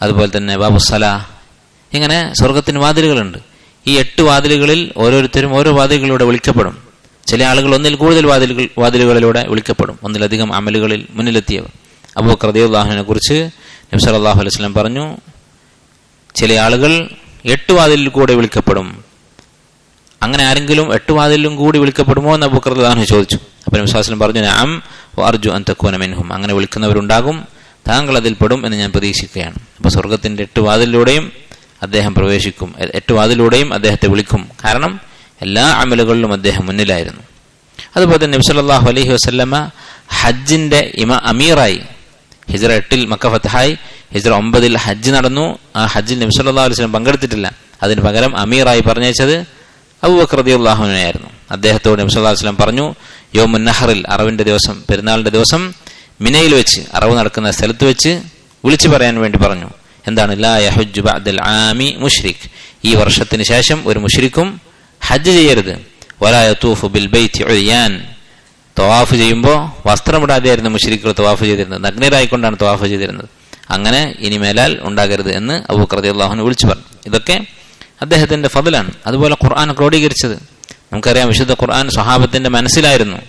അതുപോലെ തന്നെ ബാബു സലാ, ഇങ്ങനെ സ്വർഗത്തിന് വാതിലുകളുണ്ട്. ഈ 8 വാതിലുകളിൽ ഓരോരുത്തരും ഓരോ വാതിലുകളിലൂടെ വിളിക്കപ്പെടും. ചില ആളുകൾ ഒന്നിൽ കൂടുതൽ വാതിലുകളിലൂടെ വിളിക്കപ്പെടും, ഒന്നിലധികം അമലുകളിൽ മുന്നിലെത്തിയവർ. അബൂബക്കർ റളിയല്ലാഹു അൻഹുവിനെ കുറിച്ച് നബി സല്ലല്ലാഹു അലൈഹി വസല്ലം പറഞ്ഞു, ചില ആളുകൾ 8 വാതിലിൽ കൂടെ വിളിക്കപ്പെടും. അങ്ങനെ ആരെങ്കിലും 8 വാതിലും കൂടി വിളിക്കപ്പെടുമോ എന്ന് അബൂബക്കർ റളിയല്ലാഹു അൻഹു ചോദിച്ചു. അപ്പോൾ നബി സല്ലല്ലാഹു അലൈഹി വസല്ലം പറഞ്ഞു, നഅം വഅർജു അൻ തകൂന മിൻഹും, അങ്ങനെ വിളിക്കുന്നവരുണ്ടാകും, താങ്കൾ അതിൽ പെടും എന്ന് ഞാൻ പ്രതീക്ഷിക്കുകയാണ്. അപ്പോൾ സ്വർഗത്തിന്റെ 8 വാതിലൂടെയും അദ്ദേഹം പ്രവേശിക്കും, 8 വാതിലൂടെയും അദ്ദേഹത്തെ വിളിക്കും. കാരണം എല്ലാ അമലുകളിലും അദ്ദേഹം മുന്നിലായിരുന്നു. അതുപോലെ തന്നെ നബി സല്ലല്ലാഹു അലൈഹി വസല്ലമ ഹജ്ജിന്റെ അമീറായി, ഹിജ്റ 8 മക്ക ഫത്ഹായി, ഹിജ്റ 9 ഹജ്ജ് നടന്നു. ആ ഹജ്ജിൽ നബി സല്ലല്ലാഹു അലൈഹി വസല്ലം പങ്കെടുത്തിട്ടില്ല. അതിന് പകരം അമീറായി പറഞ്ഞയച്ചത് അബൂബക്കർ റളിയല്ലാഹു അൻഹു ആയിരുന്നു. അദ്ദേഹത്തോട് നബി സല്ലല്ലാഹു അലൈഹി വസല്ലം പറഞ്ഞു, യൗമുൻ നഹറിൽ, അറവിന്റെ ദിവസം, പെരുന്നാളിന്റെ ദിവസം മിനയിൽ വെച്ച്, അറവ് നടക്കുന്ന സ്ഥലത്ത് വെച്ച് വിളിച്ചു പറയാൻ വേണ്ടി പറഞ്ഞു. എന്താണ്? ലാ യഹുജ്ജു ബഅദൽ ആമി മുശ്രിക്, ഈ വർഷത്തിന് ശേഷം ഒരു മുശ്രിക്കും ഹജ്ജ് ചെയ്യരുത്. വലാ യതൂഫു ബിൽ ബൈത്തി ഉരിയാൻ, തവാഫ് ചെയ്യുമ്പോൾ വസ്ത്രമിടാതെയായിരുന്നു മുശ്രിക്കുകൾ തവാഫ് ചെയ്തിരുന്നത്, നഗ്നരായിക്കൊണ്ടാണ് തവാഫ് ചെയ്തിരുന്നത്. അങ്ങനെ ഇനി മേലാൽ ഉണ്ടാകരുത് എന്ന് അബൂബക്കർ റളിയല്ലാഹു അൻഹു വിളിച്ചു പറഞ്ഞു. ഇതൊക്കെ അദ്ദേഹത്തിന്റെ ഫضലാണ്. അതുപോലെ ഖുർആൻ ക്രോഡീകരിച്ചത് നമുക്കറിയാം. വിശുദ്ധ ഖുർആൻ സ്വഹാബത്തിന്റെ മനസ്സിലായിരുന്നു.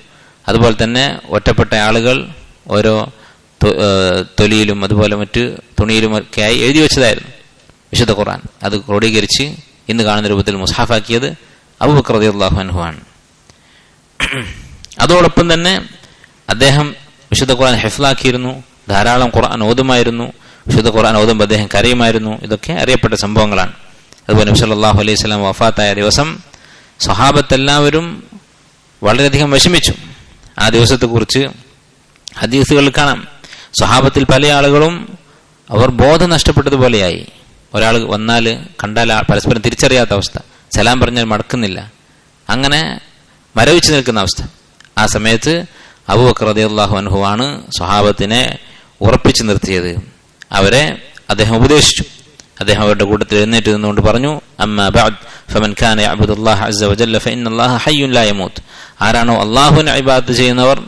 അതുപോലെ തന്നെ ഒറ്റപ്പെട്ട ആളുകൾ ഓരോ തൊലിയിലും അതുപോലെ മറ്റ് തുണിയിലും ഒക്കെ ആയി എഴുതി വെച്ചതായിരുന്നു വിശുദ്ധ ഖുർആൻ. അത് ക്രോഡീകരിച്ച് ഇന്ന് കാണുന്ന രൂപത്തിൽ മുസ്ഹഫാക്കിയത് അബൂബക്കർ റളിയല്ലാഹു അൻഹു ആണ്. അതോടൊപ്പം തന്നെ അദ്ദേഹം വിശുദ്ധ ഖുർആൻ ഹിഫ്ലാക്കിയിരുന്നു, ധാരാളം ഖുർആൻ ഓതുമായിരുന്നു. വിശുദ്ധ ഖുർആൻ ഓതുമ്പോൾ അദ്ദേഹം കരയുമായിരുന്നു. ഇതൊക്കെ അറിയപ്പെട്ട സംഭവങ്ങളാണ്. അതുപോലെ നബി സല്ലല്ലാഹു അലൈഹി വസല്ലം വഫാത്തായ ദിവസം സ്വഹാബത്തെല്ലാവരും വളരെയധികം വിഷമിച്ചു. ആ ദിവസത്തെക്കുറിച്ച് ഹദീസുകളിൽ കാണാം. സ്വഹാബത്തിൽ പല ആളുകളും അവർ ബോധം നഷ്ടപ്പെട്ടതുപോലെയായി. ഒരാൾ വന്നാൽ കണ്ടാൽ പരസ്പരം തിരിച്ചറിയാത്ത അവസ്ഥ, സലാം പറഞ്ഞാൽ മടക്കുന്നില്ല, അങ്ങനെ മരവിച്ചു നിൽക്കുന്ന അവസ്ഥ. ആ സമയത്ത് അബൂബക്കർ റളിയല്ലാഹു അൻഹു ആണ് സ്വഹാബത്തിനെ ഉറപ്പിച്ചു നിർത്തിയത്. അവരെ അദ്ദേഹം ഉപദേശിച്ചു. അദ്ദേഹം അവരുടെ കൂട്ടത്തിൽ എഴുന്നേറ്റ് നിന്നുകൊണ്ട് പറഞ്ഞു, അമ്മാ ബഅദ് ഫമൻ കാന യഅ്ബുദുല്ലാഹ അസ്സ വജല്ല ഫഇന്നല്ലാഹ ഹയ്യുൻ ലാ യമൂത്ത്, ആരാണോ അല്ലാഹുവിനെ ഇബാദത്ത് ചെയ്യുന്നവർ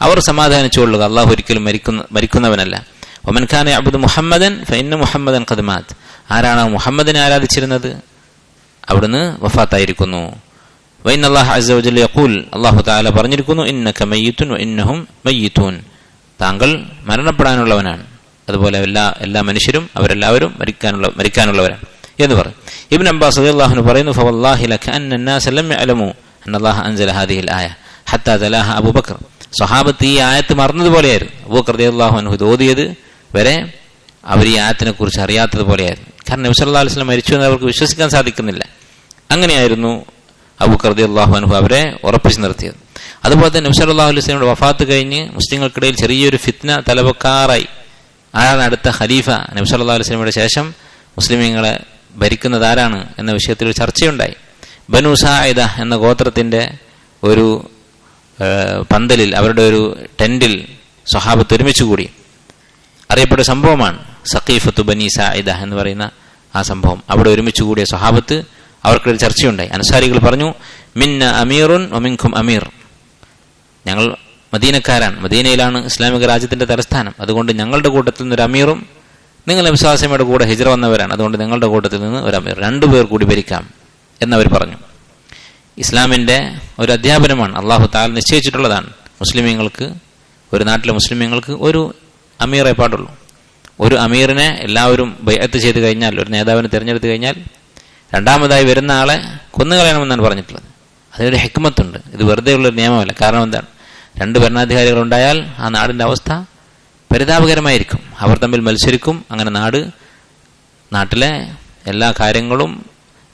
അവർ സമാധാനിച്ചുകൊള്ളുക, അല്ലാഹു ഒരിക്കലും മരിക്കുന്നവനല്ല. വമൻ കാന യഅ്ബുദു മുഹമ്മദൻ ഫഇന്ന മുഹമ്മദൻ ഖദ് മാത്, ആരാണോ മുഹമ്മദിനെ ആരാധിച്ചിരുന്നത് അവിടുന്ന് വഫാത്തായിരിക്കുന്നു. വഇന്നല്ലാഹ അസ്സ വജല്ല യഖൂൽ, അല്ലാഹു തആല പറഞ്ഞിരിക്കുന്നു, ഇന്നക മയ്യിതുൻ വഇന്നഹും മയ്യിതൂൻ, താങ്കൾ മരണപ്പെടാനുള്ളവനാണ്, അതുപോലെ എല്ലാ മനുഷ്യരും അവരെല്ലാവരും മരിക്കാനുള്ളവരാണ് എന്ന് പറയും. ഇബ്നു അബ്ബാസ് റളിയല്ലാഹു അൻഹു പറയുന്നു, ഫവല്ലാഹി ലകഅന്ന الناس ലം യഅലമു അന്നല്ലാഹ അൻസല ഹാദിഹിൽ ആയ ഹത്താ തലാഹ അബൂബക്കർ, സ്വഹാബത്ത് ഈ ആയത്ത് മറന്നതുപോലെയായിരുന്നു. അബൂബക്കർ റളിയല്ലാഹു അൻഹു ഓതിയത് വരെ അവർ ഈ ആയത്തിനെ കുറിച്ച് അറിയാത്തതുപോലെയായിരുന്നു. കാരണം നബി സല്ലല്ലാഹു അലൈഹി വസല്ലം മരിച്ചു എന്ന് അവർക്ക് വിശ്വസിക്കാൻ സാധിക്കുന്നില്ല. അങ്ങനെയായിരുന്നു അബൂബക്കർ റളിയല്ലാഹു അൻഹു അവരെ ഉറപ്പിച്ചു നിർത്തിയത്. അതുപോലെ തന്നെ നബി സല്ലല്ലാഹു അലൈഹി വസല്ലമയുടെ വഫാത്ത് കഴിഞ്ഞ് മുസ്ലിങ്ങൾക്കിടയിൽ ചെറിയൊരു ഫിത്ന തലവെക്കാറായി. ആരാണ് അടുത്ത ഖലീഫ? നബി സല്ലല്ലാഹു അലൈഹി വസല്ലമയുടെ ശേഷം മുസ്ലിമീങ്ങളെ ഭരിക്കുന്നത് ആരാണ് എന്ന വിഷയത്തിൽ ഒരു ചർച്ചയുണ്ടായി. ബനു സായിദ എന്ന ഗോത്രത്തിന്റെ ഒരു പന്തലിൽ, അവരുടെ ഒരു ടെന്റിൽ സ്വഹാബത്ത് ഒരുമിച്ച് കൂടി. അറിയപ്പെട്ട സംഭവമാണ് സഖീഫത്തു ബനി സായിദ എന്ന് പറയുന്ന ആ സംഭവം. അവിടെ ഒരുമിച്ച് കൂടിയ സ്വഹാബത്ത് അവർക്കൊരു ചർച്ചയുണ്ടായി. അൻസാരികൾ പറഞ്ഞു, മിന്ന അമീറുൻ വമിൻകും അമീർ, ഞങ്ങൾ മദീനക്കാരാണ്, മദീനയിലാണ് ഇസ്ലാമിക രാജ്യത്തിന്റെ തലസ്ഥാനം, അതുകൊണ്ട് ഞങ്ങളുടെ കൂട്ടത്തിൽ നിന്നൊരു അമീറും നിങ്ങൾ നബി സല്ലല്ലാഹു അലൈഹി വസല്ലമയുടെ കൂടെ ഹിജ്റ വന്നവരാണ്, അതുകൊണ്ട് നിങ്ങളുടെ കൂട്ടത്തിൽ നിന്ന് ഒരു അമീർ, 2 പേർ കൂടി ഭരിക്കാം എന്നവർ പറഞ്ഞു. ഇസ്ലാമിന്റെ ഒരു അധ്യാപനമാണ്, അല്ലാഹു തആല നിശ്ചയിച്ചിട്ടുള്ളതാണ്. മുസ്ലിമീങ്ങൾക്ക്, ഒരു നാട്ടിലെ മുസ്ലിമീങ്ങൾക്ക് ഒരു അമീറേ പാടുള്ളൂ. ഒരു അമീറിനെ എല്ലാവരും ബൈഅത്ത് ചെയ്ത് കഴിഞ്ഞാൽ, ഒരു നേതാവിനെ തിരഞ്ഞെടുത്ത് കഴിഞ്ഞാൽ രണ്ടാമതായി വരുന്ന ആളെ കൊന്നുകളയണമെന്നാണ് പറഞ്ഞിട്ടുള്ളത്. അതിനൊരു ഹിക്മത്തുണ്ട്. ഇത് വെറുതെ ഉള്ളൊരു നിയമമല്ല. കാരണം എന്താണ്? 2 ഭരണാധികാരികൾ ഉണ്ടായാൽ ആ നാടിന്റെ അവസ്ഥ പരിതാപകരമായിരിക്കും. അവർ തമ്മിൽ മത്സരിക്കും. അങ്ങനെ നാട്ടിലെ എല്ലാ കാര്യങ്ങളും,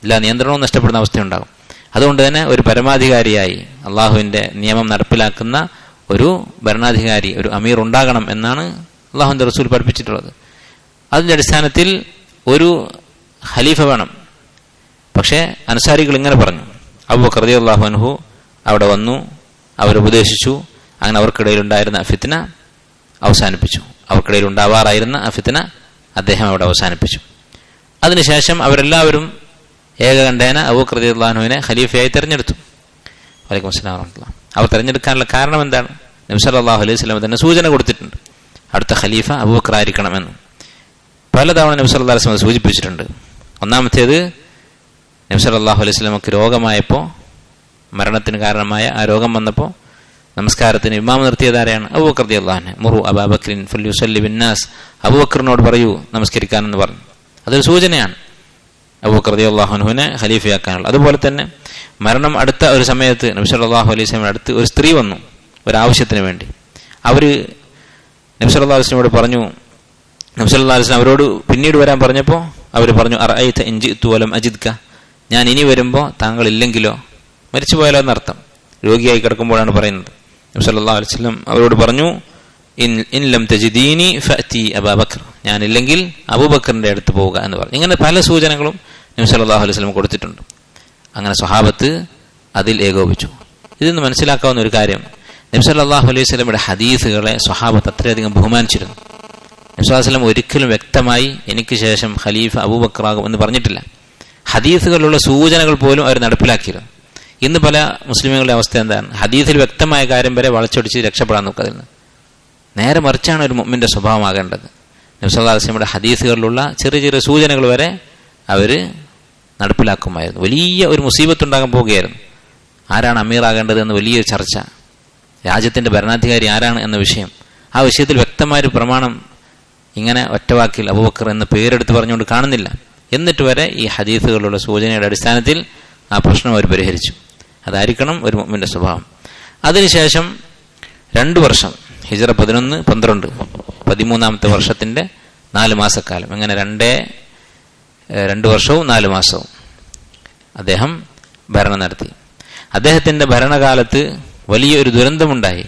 എല്ലാ നിയന്ത്രണവും നഷ്ടപ്പെടുന്ന അവസ്ഥയുണ്ടാകും. അതുകൊണ്ട് തന്നെ ഒരു പരമാധികാരിയായി അള്ളാഹുവിന്റെ നിയമം നടപ്പിലാക്കുന്ന ഒരു ഭരണാധികാരി, ഒരു അമീർ ഉണ്ടാകണം എന്നാണ് അള്ളാഹുവിന്റെ റസൂൽ പഠിപ്പിച്ചിട്ടുള്ളത്. അതിന്റെ അടിസ്ഥാനത്തിൽ ഒരു ഖലീഫ വേണം. പക്ഷേ അൻസാരികൾ ഇങ്ങനെ പറഞ്ഞു. അബൂബക്കർ റളിയല്ലാഹു അൻഹു അവിടെ വന്നു, അവരുപദേശിച്ചു. അങ്ങനെ അവർക്കിടയിൽ ഉണ്ടായിരുന്ന ഫിത്ന അവസാനിപ്പിച്ചു. അവർക്കിടയിൽ ഉണ്ടാവാറായിരുന്ന ആ ഫിത്ന അദ്ദേഹം അവിടെ അവസാനിപ്പിച്ചു. അതിനുശേഷം അവരെല്ലാവരും ഏകകണ്ഠേന അബൂബക്കർ റളിയല്ലാഹു അൻഹുവിനെ ഖലീഫയായി തെരഞ്ഞെടുത്തു. വലൈക്കും അസ്സലാം വറഹ്മത്തുള്ളാഹി. അവർ തെരഞ്ഞെടുക്കാനുള്ള കാരണം എന്താണ്? നബി സല്ലല്ലാഹു അലൈഹി വസല്ലം തന്നെ സൂചന കൊടുത്തിട്ടുണ്ട്, അടുത്ത ഖലീഫ അബൂബക്കർ ആയിരിക്കണമെന്ന്. പലതവണ നബി സല്ലല്ലാഹു അലൈഹി വസല്ലം സൂചിപ്പിച്ചിട്ടുണ്ട്. ഒന്നാമത്തേത്, നബി സല്ലല്ലാഹു അലൈഹി വസല്ലമക്ക് രോഗമായപ്പോൾ, മരണത്തിന് കാരണമായ ആ രോഗം വന്നപ്പോൾ നമസ്കാരത്തിന് ഇമാം നിർത്തിയതാരെയാണ്? അബൂബക്കർ റളിയല്ലാഹു അൻഹു. മുറു അബൂബക്കറിൻ ഫൽയുസല്ലി ബിന്നാസ്, അബൂബക്കറിനോട് പറയൂ നമസ്കരിക്കാനെന്ന് പറഞ്ഞു. അതൊരു സൂചനയാണ് അബൂബക്കർ റളിയല്ലാഹു അൻഹുവിനെ ഖലീഫയാക്കാനുള്ള. അതുപോലെ തന്നെ മരണം അടുത്ത ഒരു സമയത്ത് നബി സല്ലല്ലാഹു അലൈഹി വസല്ലമയുടെ അടുത്ത് ഒരു സ്ത്രീ വന്നു ഒരാവശ്യത്തിന് വേണ്ടി. അവർ നബി സല്ലല്ലാഹു അലൈഹി വസല്ലമയോട് പറഞ്ഞു. നബി സല്ലല്ലാഹു അലൈഹി വസല്ലം അവരോട് പിന്നീട് വരാൻ പറഞ്ഞപ്പോൾ അവർ പറഞ്ഞു, അറഅയ്ത ഇൻ ജിഅ്തു വലം അജിദ്ക, ഞാൻ ഇനി വരുമ്പോൾ താങ്കൾ ഇല്ലെങ്കിലോ? മരിച്ചു പോയാലോ എന്നർത്ഥം. രോഗിയായി കിടക്കുമ്പോഴാണ് പറയുന്നത്. നബി സല്ലല്ലാഹു അലൈഹി വസല്ലം അവരോട് പറഞ്ഞു, ഇൻ ലം തജിദീനി ഫഅതി അബൂബക്കർ, ഞാനില്ലെങ്കിൽ അബൂബക്കറിന്റെ അടുത്ത് പോവുക എന്ന് പറഞ്ഞു. ഇങ്ങനെ പല സൂചനകളും നബി സല്ലല്ലാഹു അലൈഹി വസല്ലം കൊടുത്തിട്ടുണ്ട്. അങ്ങനെ സ്വഹാബത്ത് അതിൽ ഏകോപിച്ചു. ഇതിന്ന് മനസ്സിലാക്കാവുന്ന ഒരു കാര്യം, നബി സല്ലല്ലാഹു അലൈഹി വസല്ലമയുടെ ഹദീസുകളെ സ്വഹാബത്ത് അത്രയധികം ബഹുമാനിച്ചിരുന്നു. നബി സല്ലല്ലാഹു അലൈഹി വസല്ലം ഒരിക്കലും വ്യക്തമായി എനിക്ക് ശേഷം ഖലീഫ അബൂബക്കറാകും എന്ന് പറഞ്ഞിട്ടില്ല. ഹദീസുകളിലുള്ള സൂചനകൾ പോലും അവർ നടപ്പിലാക്കിയിരുന്നു. ഇന്ന് പല മുസ്ലിമുകളുടെ അവസ്ഥ എന്താണ്? ഹദീസിൽ വ്യക്തമായ കാര്യം വരെ വളച്ചൊടിച്ച് രക്ഷപ്പെടാൻ നോക്കുക. അതിൽ നിന്ന് നേരെ മറിച്ചാണ് ഒരു മുഅ്മിന്റെ സ്വഭാവമാകേണ്ടത്. നബി സല്ലല്ലാഹു അലൈഹി വസല്ലമയുടെ ഹദീസുകളിലുള്ള ചെറിയ ചെറിയ സൂചനകൾ വരെ അവർ നടപ്പിലാക്കുമായിരുന്നു. വലിയ ഒരു മുസീബത്തുണ്ടാകാൻ പോവുകയായിരുന്നു. ആരാണ് അമീറാകേണ്ടത് എന്ന് വലിയൊരു ചർച്ച, രാജ്യത്തിന്റെ ഭരണാധികാരി ആരാണ് എന്ന വിഷയം. ആ വിഷയത്തിൽ വ്യക്തമായൊരു പ്രമാണം ഇങ്ങനെ ഒറ്റവാക്കിൽ അബൂബക്കർ എന്ന പേരെടുത്ത് പറഞ്ഞുകൊണ്ട് കാണുന്നില്ല. എന്നിട്ട് വരെ ഈ ഹദീസുകളുള്ള സൂചനയുടെ അടിസ്ഥാനത്തിൽ ആ പ്രശ്നം അവർ പരിഹരിച്ചു. അതായിരിക്കണം ഒരു മുഅ്മിന്റെ സ്വഭാവം. അതിനുശേഷം 2 വർഷം, ഹിജ്റ 11, 12, 13ാമത്തെ വർഷത്തിന്റെ 4 മാസക്കാലം, അങ്ങനെ 2 വർഷവും 4 മാസവും അദ്ദേഹം ഭരണം നടത്തി. അദ്ദേഹത്തിന്റെ ഭരണകാലത്ത് വലിയൊരു ദുരന്തമുണ്ടായി.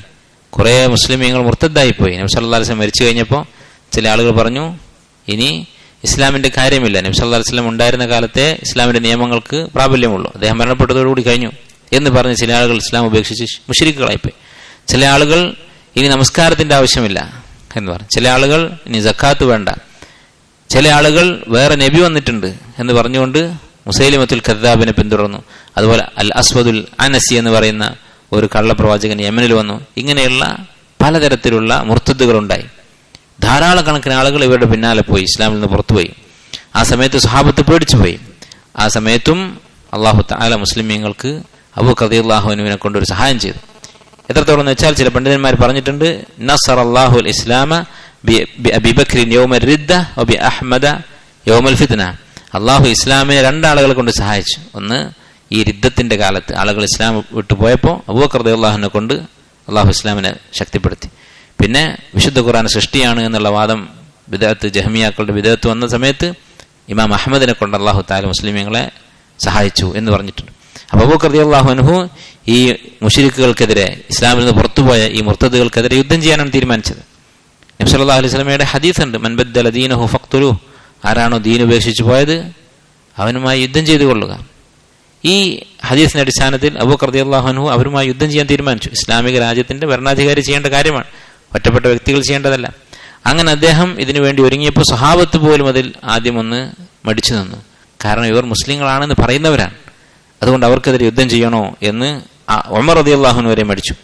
കുറേ മുസ്ലിമീങ്ങൾ മുർത്തദ്ദായിപ്പോയി. നബി സല്ലല്ലാഹു അലൈഹി വസല്ലം മരിച്ചു കഴിഞ്ഞപ്പോൾ ചില ആളുകൾ പറഞ്ഞു, ഇനി ഇസ്ലാമിന്റെ കാര്യമില്ല, നബി സല്ലല്ലാഹു അലൈഹി വസല്ലം ഉണ്ടായിരുന്ന കാലത്തെ ഇസ്ലാമിന്റെ നിയമങ്ങൾക്ക് പ്രാബല്യമുള്ളൂ, അദ്ദേഹം മരണപ്പെട്ടതോടുകൂടി കഴിഞ്ഞു എന്ന് പറഞ്ഞ് ചില ആളുകൾ ഇസ്ലാം ഉപേക്ഷിച്ച് മുശ്രിക്കുകളായിപ്പോയി. ചില ആളുകൾ ഇനി നമസ്കാരത്തിന്റെ ആവശ്യമില്ല എന്ന് പറഞ്ഞു. ചില ആളുകൾ ഇനി സക്കാത്ത് വേണ്ട. ചില ആളുകൾ വേറെ നബി വന്നിട്ടുണ്ട് എന്ന് പറഞ്ഞുകൊണ്ട് മുസൈലിമത്തുൽ കദ്ദാബിനെ പിന്തുടർന്നു. അതുപോലെ അൽ അസ്വദുൽ അനസി എന്ന് പറയുന്ന ഒരു കള്ളപ്രവാചകൻ യമനിൽ വന്നു. ഇങ്ങനെയുള്ള പലതരത്തിലുള്ള മുർത്തദ്ദുകളുണ്ടായി. ധാരാളം കണക്കിന് ആളുകൾ ഇവരുടെ പിന്നാലെ പോയി, ഇസ്ലാമിൽ നിന്ന് പുറത്തുപോയി. ആ സമയത്ത് സ്വഹാബത്ത് പേടിച്ചുപോയി. ആ സമയത്തും അള്ളാഹു തആല മുസ്ലിമീങ്ങൾക്ക് അബൂബക്കർ റളിയല്ലാഹു അൻഹുവിനെ കൊണ്ടൊരു സഹായം ചെയ്തു. എത്രത്തോളം എന്ന് വെച്ചാൽ ചില പണ്ഡിതന്മാർ പറഞ്ഞിട്ടുണ്ട്, നസറല്ലാഹു അൽ ഇസ്ലാമ ബി അബീ ബക്രിൻ യൗമൽ റിദ്ദ വ ബി അഹ്മദ യൗമൽ ഫിത്ന. അള്ളാഹു ഇസ്ലാമിനെ 2 ആളുകളെ കൊണ്ട് സഹായിച്ചു. ഒന്ന്, ഈ രിദ്ദത്തിന്റെ കാലത്ത് ആളുകൾ ഇസ്ലാം വിട്ടുപോയപ്പോൾ അബൂബക്കർ റളിയല്ലാഹു അൻഹു കൊണ്ട് അള്ളാഹു ഇസ്ലാമിനെ ശക്തിപ്പെടുത്തി. പിന്നെ വിശുദ്ധ ഖുർആൻ സൃഷ്ടിയാണ് എന്നുള്ള വാദം ബിദ്അത്ത്, ജഹ്മിയാക്കളുടെ ബിദ്അത്ത് വന്ന സമയത്ത് ഇമാം അഹ്മദിനെ കൊണ്ട് അള്ളാഹു തആല മുസ്ലിമീങ്ങളെ സഹായിച്ചു എന്ന് പറഞ്ഞിട്ടുണ്ട്. അപ്പോൾ അബൂബക്കർ റളിയല്ലാഹു അൻഹു ഈ മുശ്രിക്കുകൾക്കെതിരെ, ഇസ്ലാമിൽ നിന്ന് പുറത്തുപോയ ഈ മുർത്തദ്ദുകൾക്കെതിരെ യുദ്ധം ചെയ്യാനാണ് തീരുമാനിച്ചത്. നബി സല്ലല്ലാഹു അലൈഹി വസല്ലമയുടെ ഹദീസ് ഉണ്ട്, മൻ ബദ്ദല ദീനഹു ഫഖ്തുലു, ആരാണോ ദീൻ ഉപേക്ഷിച്ചു പോയത് അവനുമായി യുദ്ധം ചെയ്തു കൊള്ളുക. ഈ ഹദീസിന്റെ അടിസ്ഥാനത്തിൽ അബൂബക്കർ റളിയല്ലാഹു അൻഹു അവരുമായി യുദ്ധം ചെയ്യാൻ തീരുമാനിച്ചു. ഇസ്ലാമിക രാജ്യത്തിന്റെ ഭരണാധികാരി ചെയ്യേണ്ട കാര്യമാണ്, ഒറ്റപ്പെട്ട വ്യക്തികൾ ചെയ്യേണ്ടതല്ല. അങ്ങനെ അദ്ദേഹം ഇതിനു വേണ്ടി ഒരുങ്ങിയപ്പോൾ സ്വഹാബത്ത് പോലും അതിൽ ആദ്യം ഒന്ന് മടിച്ചു നിന്നു. കാരണം ഇവർ മുസ്ലിങ്ങളാണെന്ന് പറയുന്നവരാണ്, അതുകൊണ്ട് അവർക്കെതിരെ യുദ്ധം ചെയ്യണോ എന്ന് ഉമർ റളിയല്ലാഹു അൻഹു വരെ മടിച്ചു.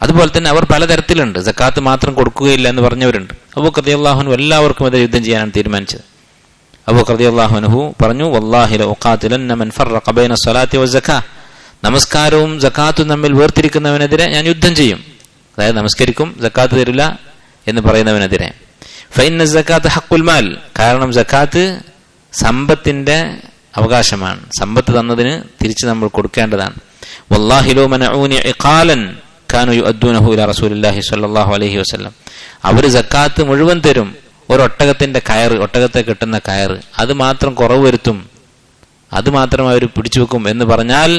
അതുപോലെ തന്നെ അവർ പലതരത്തിലുണ്ട്. സക്കാത്ത് മാത്രം കൊടുക്കുകയില്ല എന്ന് പറഞ്ഞവരുണ്ട്. അബൂബക്കർ റളിയല്ലാഹു അൻഹു എല്ലാവർക്കും എതിരെ യുദ്ധം ചെയ്യാനാണ് തീരുമാനിച്ചത്. അബൂബക്കർ റളിയല്ലാഹു അൻഹു പറഞ്ഞു, വല്ലാഹി ലഉഖാതിലന്ന മൻ ഫറഖ ബൈന സ്വലാത്തി വസ്സക്കാ, നമസ്കാരവും സക്കാത്തും തമ്മിൽ വേർതിരിക്കുന്നവനെതിരെ ഞാൻ യുദ്ധം ചെയ്യും. അതായത് നമസ്കരിക്കും സക്കാത്ത് തരില്ല എന്ന് പറയുന്നവനെതിരെ. ഫഇന്ന സക്കാത്ത് ഹഖുൽ മാൽ, കാരണം സക്കാത്ത് സമ്പത്തിന്റെ അവകാശമാണ്, സമ്പത്ത് തന്നതിന് തിരിച്ച് നമ്മൾ കൊടുക്കേണ്ടതാണ്. വല്ലാഹി ലൗ മനഊനി ഇഖാലൻ കാനു യുഅദ്ദൂനഹു ഇലാ റസൂലില്ലാഹി സ്വല്ലല്ലാഹു അലൈഹി വസല്ലം, അവർ സക്കാത്ത് മുഴുവൻ തരും, ഒരു ഒട്ടകത്തിന്റെ കയറ്, ഒട്ടകത്തെ കെട്ടുന്ന കയറ്, അത് മാത്രം കുറവ് വരുത്തും, അത് മാത്രം അവർ പിടിച്ചു വെക്കും എന്ന് പറഞ്ഞാൽ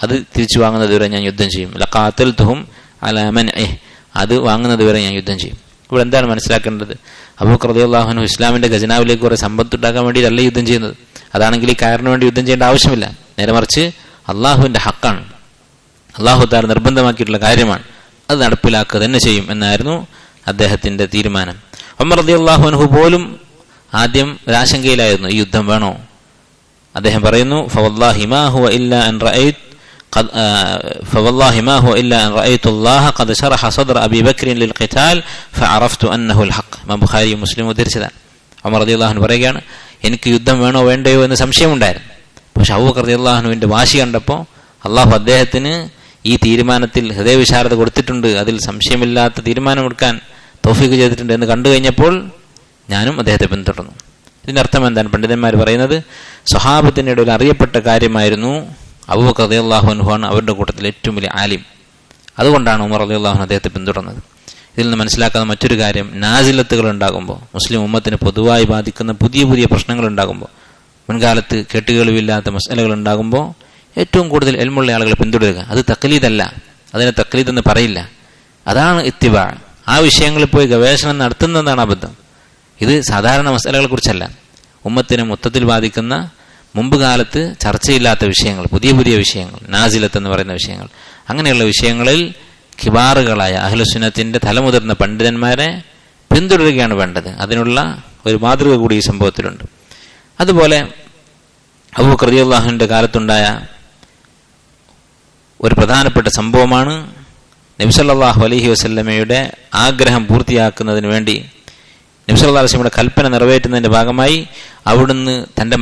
അത് തിരിച്ചു വാങ്ങുന്നത് വരെ ഞാൻ യുദ്ധം ചെയ്യും. ലഖാതൽതുഹും അലാ മൻഇഹ്, അത് വാങ്ങുന്നത് വരെ ഞാൻ യുദ്ധം ചെയ്യും. ഇവിടെ എന്താണ് മനസ്സിലാക്കേണ്ടത്? അബൂബക്കർ റളിയല്ലാഹു അൻഹു ഇസ്ലാമിന്റെ ഖജനാവിലേക്ക് കുറെ സമ്പത്ത് ഉണ്ടാക്കാൻ വേണ്ടിയിട്ടല്ല യുദ്ധം ചെയ്യുന്നത്. അതാണെങ്കിൽ ഈ കയറിന് വേണ്ടി യുദ്ധം ചെയ്യേണ്ട ആവശ്യമില്ല. നേരെ മറിച്ച് അള്ളാഹുവിന്റെ ഹക്കാണ്, അള്ളാഹു താല നിർബന്ധമാക്കിയിട്ടുള്ള കാര്യമാണ്, അത് നടപ്പിലാക്കുക തന്നെ ചെയ്യും എന്നായിരുന്നു അദ്ദേഹത്തിന്റെ തീരുമാനം. ഉമർ റളിയല്ലാഹു അൻഹു പോലും ആദ്യം ഒരാശങ്കയിലായിരുന്നു, ഈ യുദ്ധം വേണോ? അദ്ദേഹം പറയുന്നു, ഫവല്ലാഹി മാ ഹുവ ഇല്ലാ അൻ റഅയ്തു അല്ലാഹ ഖദ് ശറഹ സദ്റ അബീ ബക്രിൻ ലിൽ ഖിതാൽ ഫഅറഫ്തു അന്നഹു അൽ ഹഖ്. ഇമാം ബുഖാരി മുസ്ലിം ഉദ്ധരിച്ചതാണ്. ഉമർ റളിയല്ലാഹു അൻഹു പറയുകയാണ്, എനിക്ക് യുദ്ധം വേണോ വേണ്ടയോ എന്ന് സംശയമുണ്ടായിരുന്നു. പക്ഷെ അബൂബക്കർ റളിയല്ലാഹു അൻഹുവിന്റെ വാശി കണ്ടപ്പോൾ അള്ളാഹു അദ്ദേഹത്തിന് ഈ തീരുമാനത്തിൽ ഹൃദയവിശാലത കൊടുത്തിട്ടുണ്ട്, അതിൽ സംശയമില്ലാത്ത തീരുമാനമെടുക്കാൻ തൗഫീഖ് ചെയ്തിട്ടുണ്ട് എന്ന് കണ്ടു കഴിഞ്ഞപ്പോൾ ഞാനും അദ്ദേഹത്തെ പിന്തുടർന്നു. ഇതിന്റെ അർത്ഥം എന്താണ്? പണ്ഡിതന്മാർ പറയുന്നത്, സ്വഹാബത്തിന്റെ ഇടയിൽ അറിയപ്പെട്ട കാര്യമായിരുന്നു അബൂബക്കർ റളിയല്ലാഹു അൻഹു ആണ് അവരുടെ കൂട്ടത്തിൽ ഏറ്റവും വലിയ ആലിം. അതുകൊണ്ടാണ് ഉമർ റളിയല്ലാഹു അൻഹു അദ്ദേഹത്തെ പിന്തുടർന്നത്. ഇതിൽ നിന്ന് മനസ്സിലാക്കുന്ന മറ്റൊരു കാര്യം, നാസിലത്തുകൾ ഉണ്ടാകുമ്പോൾ, മുസ്ലിം ഉമ്മത്തിന് പൊതുവായി ബാധിക്കുന്ന പുതിയ പുതിയ പ്രശ്നങ്ങൾ ഉണ്ടാകുമ്പോൾ, മുൻകാലത്ത് കേട്ടുകേൾവില്ലാത്ത മസലകൾ ഉണ്ടാകുമ്പോൾ ഏറ്റവും കൂടുതൽ എൽമുള്ള ആളുകളെ പിന്തുടരുക. അത് തഖ്ലീദല്ല, അതിനെ തഖ്ലീദ് എന്ന് പറയില്ല, അതാണ് ഇത്തിബാ. ആ വിഷയങ്ങളിൽ പോയി ഗവേഷണം നടത്തുന്നതാണ് അബദ്ധം. ഇത് സാധാരണ മസലകളെ കുറിച്ചല്ല, ഉമ്മത്തിനെ മൊത്തത്തിൽ ബാധിക്കുന്ന മുമ്പ് കാലത്ത് ചർച്ചയില്ലാത്ത വിഷയങ്ങൾ, പുതിയ പുതിയ വിഷയങ്ങൾ, നാസിലത്ത് എന്ന് പറയുന്ന വിഷയങ്ങൾ, അങ്ങനെയുള്ള വിഷയങ്ങളിൽ കിബാറുകളായ അഹ്ലുസുന്നത്തിന്റെ തലമുതിർന്ന പണ്ഡിതന്മാരെ പിന്തുടരുകയാണ് വേണ്ടത്. അതിനുള്ള ഒരു മാതൃക കൂടി ഈ സംഭവത്തിലുണ്ട്. അതുപോലെ അബൂബക്കർ റളിയല്ലാഹുവിന്റെ കാലത്തുണ്ടായ ഒരു പ്രധാനപ്പെട്ട സംഭവമാണ് നബി സല്ലല്ലാഹു അലൈഹി വസല്ലമയുടെ ആഗ്രഹം പൂർത്തിയാക്കുന്നതിന് വേണ്ടി, നബി സല്ലല്ലാഹു അലൈഹി വസല്ലമയുടെ കൽപ്പന നിറവേറ്റുന്നതിന്റെ ഭാഗമായി അവിടുന്ന് തന്റെ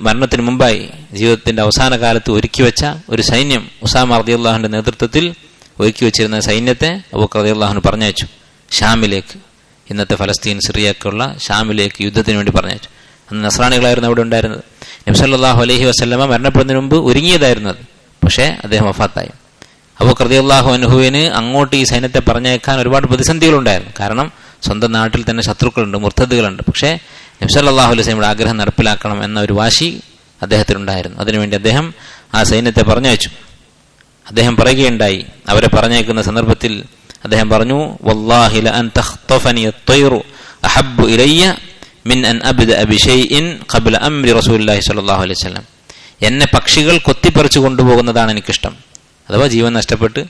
മരണത്തിന് മുമ്പായി ജീവിതത്തിന്റെ അവസാന കാലത്ത് ഒരുക്കി വെച്ച ഒരു സൈന്യം, ഉസാമ റളിയല്ലാഹുവിന്റെ നേതൃത്വത്തിൽ ഒരുക്കി വെച്ചിരുന്ന സൈന്യത്തെ അബൂബക്കർ റളിയല്ലാഹു അൻഹു പറഞ്ഞയച്ചു ഷാമിലേക്ക്, ഇന്നത്തെ ഫലസ്തീൻ സിറിയക്കുള്ള ഷാമിലേക്ക് യുദ്ധത്തിന് വേണ്ടി പറഞ്ഞയച്ചു. അന്ന് നസ്രാണികളായിരുന്നു അവിടെ ഉണ്ടായിരുന്നത്. നബി സല്ലല്ലാഹു അലൈഹി വസല്ലമ മരണപ്പെടുന്നതിന് മുമ്പ് ഒരുങ്ങിയതായിരുന്നു അത്. പക്ഷേ അദ്ദേഹം വഫാത്തായി. അബൂബക്കർ റളിയല്ലാഹു അൻഹുവിന് അങ്ങോട്ട് ഈ സൈന്യത്തെ പറഞ്ഞയക്കാൻ ഒരുപാട് പ്രതിസന്ധികളുണ്ടായിരുന്നു. കാരണം സ്വന്തം നാട്ടിൽ തന്നെ ശത്രുക്കളുണ്ട്, മുർത്തദുകളുണ്ട്. പക്ഷേ നബി സല്ലല്ലാഹു അലൈഹി വസല്ലമയുടെ ആഗ്രഹം നടപ്പിലാക്കണം എന്ന ഒരു വാശി അദ്ദേഹത്തിനുണ്ടായിരുന്നു. അതിനുവേണ്ടി അദ്ദേഹം ആ സൈന്യത്തെ പറഞ്ഞയച്ചു. അദ്ദേഹം പറയുകയുണ്ടായി, അവരെ പറഞ്ഞയക്കുന്ന സന്ദർഭത്തിൽ അദ്ദേഹം പറഞ്ഞു, വല്ലാഹി ലഅൻ തഖ്തഫനി അത്വയ്റു അഹബ്ബു ഇലയ്യ മിൻ അൻ അബ്ദഅ ബിശൈഇൻ ഖബ്ല അംരി റസൂലുള്ളാഹി സ്വല്ലല്ലാഹു അലൈഹി വസല്ലം. എന്നെ പക്ഷികൾ കൊത്തിപ്പറിച്ചു കൊണ്ടുപോകുന്നതാണ് എനിക്കിഷ്ടം. അഥവാ ജീവൻ നഷ്ടപ്പെട്ട്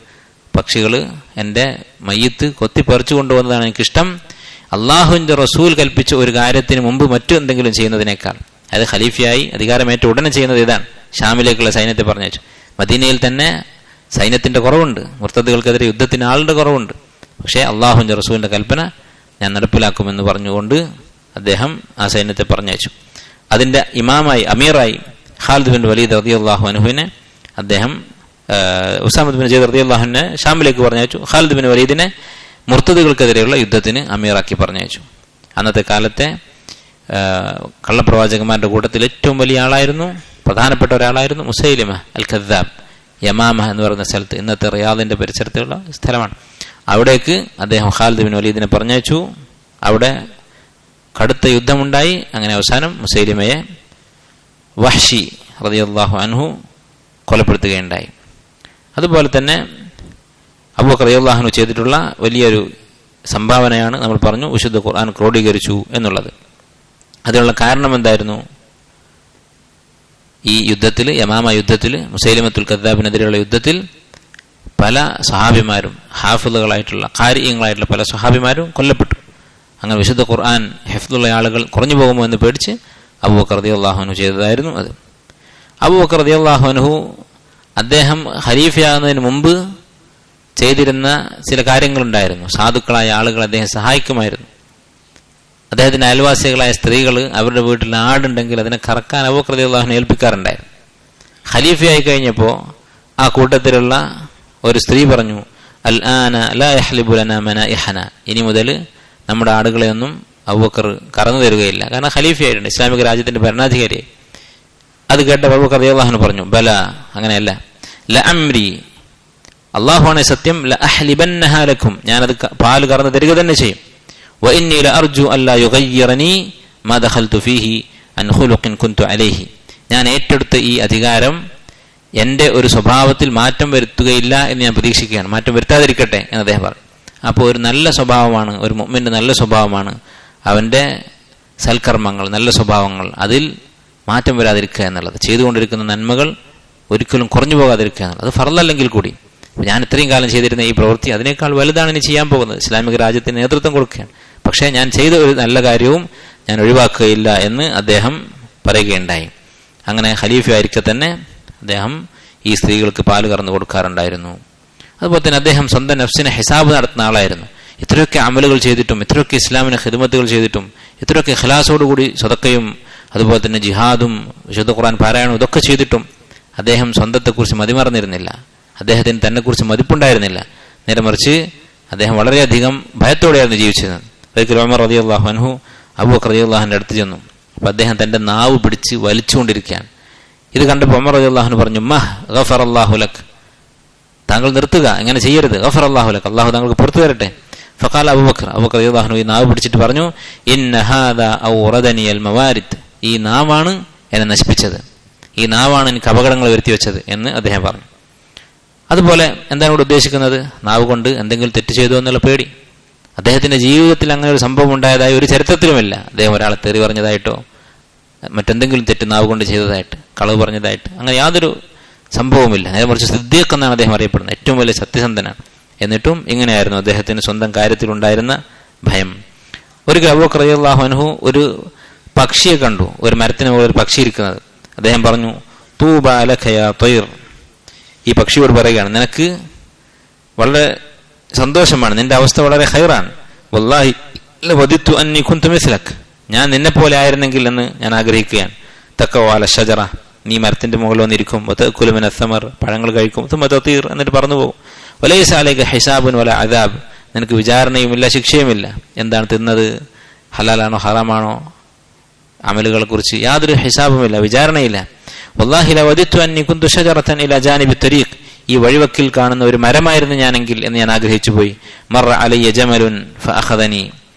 പക്ഷികൾ എൻ്റെ മയ്യത്ത് കൊത്തിപ്പറിച്ചു കൊണ്ടുപോകുന്നതാണ് എനിക്കിഷ്ടം, അള്ളാഹുവിൻ്റെ റസൂൽ കൽപ്പിച്ച ഒരു കാര്യത്തിന് മുമ്പ് മറ്റു എന്തെങ്കിലും ചെയ്യുന്നതിനേക്കാൾ. അതായത് ഖലീഫയായി അധികാരമേറ്റ ഉടനെ ചെയ്യുന്നത് ഇതാണ്. ഷാമിലേക്കുള്ള സൈന്യത്തെ പറഞ്ഞയച്ചു. മദീനയിൽ തന്നെ സൈന്യത്തിന്റെ കുറവുണ്ട്, മുർത്തദുകൾക്കെതിരെ യുദ്ധത്തിന് ആളുടെ കുറവുണ്ട്. പക്ഷേ അള്ളാഹുവിൻ്റെ റസൂലിന്റെ കൽപ്പന ഞാൻ നടപ്പിലാക്കുമെന്ന് പറഞ്ഞുകൊണ്ട് അദ്ദേഹം ആ സൈന്യത്തെ പറഞ്ഞയച്ചു. അതിന്റെ ഇമാമായി, അമീറായി ഖാലിദ് ബിൻ വലീദ് റളിയല്ലാഹു അൻഹുവിനെ അദ്ദേഹം, ഉസാമ ബിൻ സയ്യിദ് റളിയല്ലാഹുവിനെ ഷാമിലേക്ക് പറഞ്ഞയച്ചു. ഖാലിദ് ബിൻ വലീദിനെ മുർത്തദുകൾക്കെതിരെയുള്ള യുദ്ധത്തിന് അമീറാക്കി പറഞ്ഞയച്ചു. അന്നത്തെ കാലത്തെ കള്ളപ്രവാചകന്മാരുടെ കൂട്ടത്തിൽ ഏറ്റവും വലിയ ആളായിരുന്നു, പ്രധാനപ്പെട്ട ഒരാളായിരുന്നു മുസൈലിമ അൽ ഖദ്ദാബ്. യമാമ എന്ന് പറയുന്ന സ്ഥലത്ത്, ഇന്നത്തെ റിയാദിന്റെ പരിസരത്തുള്ള സ്ഥലമാണ്. അവിടേക്ക് അദ്ദേഹം ഖാലിദ് ബിൻ വലീദിനെ പറഞ്ഞയച്ചു. അവിടെ കടുത്ത യുദ്ധമുണ്ടായി. അങ്ങനെ അവസാനം മുസൈലിമയെ വഹ്ഷി റളിയല്ലാഹു അൻഹു കൊലപ്പെടുത്തുകയുണ്ടായി. അതുപോലെ തന്നെ അബൂബക്കർ റളിയല്ലാഹു അൻഹു ചെയ്തിട്ടുള്ള വലിയൊരു സംഭാവനയാണ് നമ്മൾ പറഞ്ഞു, വിശുദ്ധ ഖുർആൻ ക്രോഡീകരിച്ചു എന്നുള്ളത്. അതിനുള്ള കാരണം എന്തായിരുന്നു? ഈ യുദ്ധത്തിൽ, യമാമ യുദ്ധത്തിൽ, മുസൈലിമത്തുൽ കദ്ദാബിനെതിരെയുള്ള യുദ്ധത്തിൽ പല സ്വഹാബിമാരും, ഹാഫിളുകളായിട്ടുള്ള ഖാരിയങ്ങളായിട്ടുള്ള പല സ്വഹാബിമാരും കൊല്ലപ്പെട്ടു. അങ്ങനെ വിശുദ്ധ ഖുർആൻ ഹിഫ്ളുള്ള ആളുകൾ കുറഞ്ഞു പോകുമോ എന്ന് പേടിച്ച് അബൂബക്കർ റളിയല്ലാഹു അൻഹു ചെയ്തതായിരുന്നു അത്. അബൂബക്കർ റളിയല്ലാഹു അൻഹു അദ്ദേഹം ഖലീഫയാകുന്നതിന് മുമ്പ് ചെയ്തിരുന്ന ചില കാര്യങ്ങളുണ്ടായിരുന്നു. സാധുക്കളായ ആളുകൾ അദ്ദേഹം സഹായിക്കുമായിരുന്നു. അദ്ദേഹത്തിന്റെ അയൽവാസികളായ സ്ത്രീകൾ അവരുടെ വീട്ടിൽ ആടുണ്ടെങ്കിൽ അതിനെ കറക്കാൻ അബൂബക്കർ റളിയല്ലാഹു അൻഹു ഏൽപ്പിക്കാറുണ്ടായിരുന്നു. ഖലീഫയായി കഴിഞ്ഞപ്പോൾ ആ കൂട്ടത്തിലുള്ള ഒരു സ്ത്രീ പറഞ്ഞു, അൽ ആന ലാ യഹ്ലിബു ലനാ മനാഇഹന, ഇനി മുതൽ നമ്മുടെ ആടുകളെയൊന്നും അബൂബക്കർ കറന്നു തരുകയില്ല. കാരണം ഖലീഫയായിട്ടുണ്ട്, ഇസ്ലാമിക രാജ്യത്തിന്റെ ഭരണാധികാരിയായി. അത് കേട്ട അബൂബക്കർ റളിയല്ലാഹു അൻഹു പറഞ്ഞു, ബല, അങ്ങനെയല്ല, ലഅംരി, അല്ലാഹുവാണ് സത്യം, ലഅഹ്ലിബന്നഹാ ലക്കും, ഞാനത് പാല് കറന്നു തരിക തന്നെ ചെയ്യും. വഇന്നി ലഅർജു അല്ലാ യുഗയ്യിറനി മാ ദഖൽതു ഫീഹി അൻ ഖുലുഖിൻ കുൻതു അലൈഹി, ഞാൻ ഏറ്റെടുത്ത ഈ അധികാരം എൻ്റെ ഒരു സ്വഭാവത്തിൽ മാറ്റം വരുത്തുകയില്ല എന്ന് ഞാൻ പ്രതീക്ഷിക്കുകയാണ്, മാറ്റം വരുത്താതിരിക്കട്ടെ എന്ന് അദ്ദേഹം പറഞ്ഞു. അപ്പോൾ ഒരു നല്ല സ്വഭാവമാണ്, ഒരു മുഅ്മിന്റെ നല്ല സ്വഭാവമാണ് അവൻ്റെ സൽക്കർമ്മങ്ങൾ, നല്ല സ്വഭാവങ്ങൾ, അതിൽ മാറ്റം വരാതിരിക്കുക എന്നുള്ളത്. ചെയ്തുകൊണ്ടിരിക്കുന്ന നന്മകൾ ഒരിക്കലും കുറഞ്ഞു പോകാതിരിക്കുക എന്നുള്ളത്. അത് ഫർളല്ലെങ്കിൽ കൂടി ഞാൻ ഇത്രയും കാലം ചെയ്തിരുന്ന ഈ പ്രവൃത്തി അതിനേക്കാൾ വലുതാണ് ഇനി ചെയ്യാൻ പോകുന്നത്. ഇസ്ലാമിക രാജ്യത്തിന് നേതൃത്വം കൊടുക്കുകയാണ്, പക്ഷേ ഞാൻ ചെയ്ത ഒരു നല്ല കാര്യവും ഞാൻ ഒഴിവാക്കുകയില്ല എന്ന് അദ്ദേഹം പറയുകയുണ്ടായി. അങ്ങനെ ഖലീഫയായിരിക്കെ തന്നെ അദ്ദേഹം ഈ സ്ത്രീകൾക്ക് പാല് കറന്നു കൊടുക്കാറുണ്ടായിരുന്നു. അതുപോലെ തന്നെ അദ്ദേഹം സ്വന്തം നഫ്സിനെ ഹിസാബ് നടത്തുന്ന ആളായിരുന്നു. ഇത്രയൊക്കെ അമലുകൾ ചെയ്തിട്ടും, ഇത്രയൊക്കെ ഇസ്ലാമിന് ഖിദ്മത്തുകൾ ചെയ്തിട്ടും, ഇത്രയൊക്കെ ഇഖ്ലാസോടുകൂടി സ്വതക്കയും അതുപോലെ തന്നെ ജിഹാദും വിശുദ്ധ ഖുർആൻ പാരായണവും ഇതൊക്കെ ചെയ്തിട്ടും അദ്ദേഹം സ്വന്തത്തെക്കുറിച്ച് മതിമറന്നിരുന്നില്ല. അദ്ദേഹത്തിന് തന്നെക്കുറിച്ച് മതിപ്പുണ്ടായിരുന്നില്ല. നേരെ മറിച്ച് അദ്ദേഹം വളരെയധികം ഭയത്തോടെയായിരുന്നു ജീവിച്ചിരുന്നത്. ഒരിക്കൽ ഉമർ റളിയല്ലാഹു അൻഹു അബൂബക്കർ റളിയല്ലാഹുവിന്റെ അടുത്ത് ചെന്നു. അപ്പോൾ അദ്ദേഹം തൻ്റെ നാവ് പിടിച്ച് വലിച്ചുകൊണ്ടിരിക്കുകയാണ്. ഇത് കണ്ടപ്പോൾ ഉമർ റളിയല്ലാഹു അൻഹു പറഞ്ഞു, മഹ് ഗഫറല്ലാഹു ലക്, താങ്കൾ നിർത്തുക, ഇങ്ങനെ ചെയ്യരുത്. ഗഫറല്ലാഹു ലക്, അള്ളാഹു താങ്കൾക്ക് പുറത്തു തരട്ടെ. ഫഖാല അബൂബക്കർ റളിയല്ലാഹു അൻഹു ഈ നാവ് പിടിച്ചിട്ട് പറഞ്ഞു, ഇന്ന ഹാദാ ഔറദനിയൽ മവാരിദ്, ഈ നാവാണ് എന്നെ നശിപ്പിച്ചത്, ഈ നാവാണ് എനിക്ക് അപകടങ്ങൾ വരുത്തി വെച്ചത് എന്ന് അദ്ദേഹം പറഞ്ഞു. അതുപോലെ എന്താണ് ഇവിടെ ഉദ്ദേശിക്കുന്നത്? നാവ് കൊണ്ട് എന്തെങ്കിലും തെറ്റ് ചെയ്തു എന്നുള്ള പേടി. അദ്ദേഹത്തിന്റെ ജീവിതത്തിൽ അങ്ങനെ ഒരു സംഭവം ഉണ്ടായതായി ഒരു ചരിത്രത്തിലുമില്ല. അദ്ദേഹം ഒരാളെ തെറി പറഞ്ഞതായിട്ടോ മറ്റെന്തെങ്കിലും തെറ്റ് നാവ് കൊണ്ട് ചെയ്തതായിട്ട്, കളവ് പറഞ്ഞതായിട്ട് അങ്ങനെ യാതൊരു സംഭവമില്ല. നേരെ മറിച്ച് സിദ്ദീഖ് എന്നാണ് അദ്ദേഹം അറിയപ്പെടുന്നത്, ഏറ്റവും വലിയ സത്യസന്ധനാണ്. എന്നിട്ടും ഇങ്ങനെയായിരുന്നു അദ്ദേഹത്തിന് സ്വന്തം കാര്യത്തിലുണ്ടായിരുന്ന ഭയം. ഒരിക്കൽ അബൂബക്കർ റളിയല്ലാഹു അൻഹു ഒരു പക്ഷിയെ കണ്ടു, ഒരു മരത്തിന് മുകളിൽ ഒരു പക്ഷി ഇരിക്കുന്നത്. അദ്ദേഹം പറഞ്ഞു, തൂബ ലക യാ ത്വയ്ർ, ഈ പക്ഷിയോട് പറയുകയാണ്, നിനക്ക് വളരെ സന്തോഷമാണ്, നിന്റെ അവസ്ഥ വളരെ ഖൈറാണ്. വല്ലാഹി ലവദിത്തു അന്നി കുന്തു മിസ്ലക്, ഞാൻ നിന്നെ പോലെ ആയിരുന്നെങ്കിൽ എന്ന് ഞാൻ ആഗ്രഹിക്കുകയാണ്. തഖവാല ഷജറ, നീ മരത്തിന്റെ മുകളിൽ വന്നിരിക്കും. വതഅകുലു മിന സമർ, പഴങ്ങൾ കഴിക്കും. തുമ്മ തതീർ, എന്നിട്ട് പറന്നു പോകും. വലൈസ അലൈക ഹിസാബുൻ വല അദാബ്, നിനക്ക് വിചാരണയുമില്ല ശിക്ഷയുമില്ല. എന്താണ് തിന്നത്, ഹലാലാണോ ഹറാമാണോ, അമലുകളെ കുറിച്ച് യാതൊരു ഹിസാബുമില്ല, വിചാരണയില്ല. വല്ലാഹി ലവദിത്തു അന്നി കുന്തു ഷജറതൻ ഇലാ ജാനിബി തരീഖ്, ഈ വഴിവക്കിൽ കാണുന്ന ഒരു മരമായിരുന്നു ഞാനെങ്കിൽ എന്ന് ഞാൻ ആഗ്രഹിച്ചു പോയി. മറ അലയ്യ ജമലുൻ ഫഅഖദനി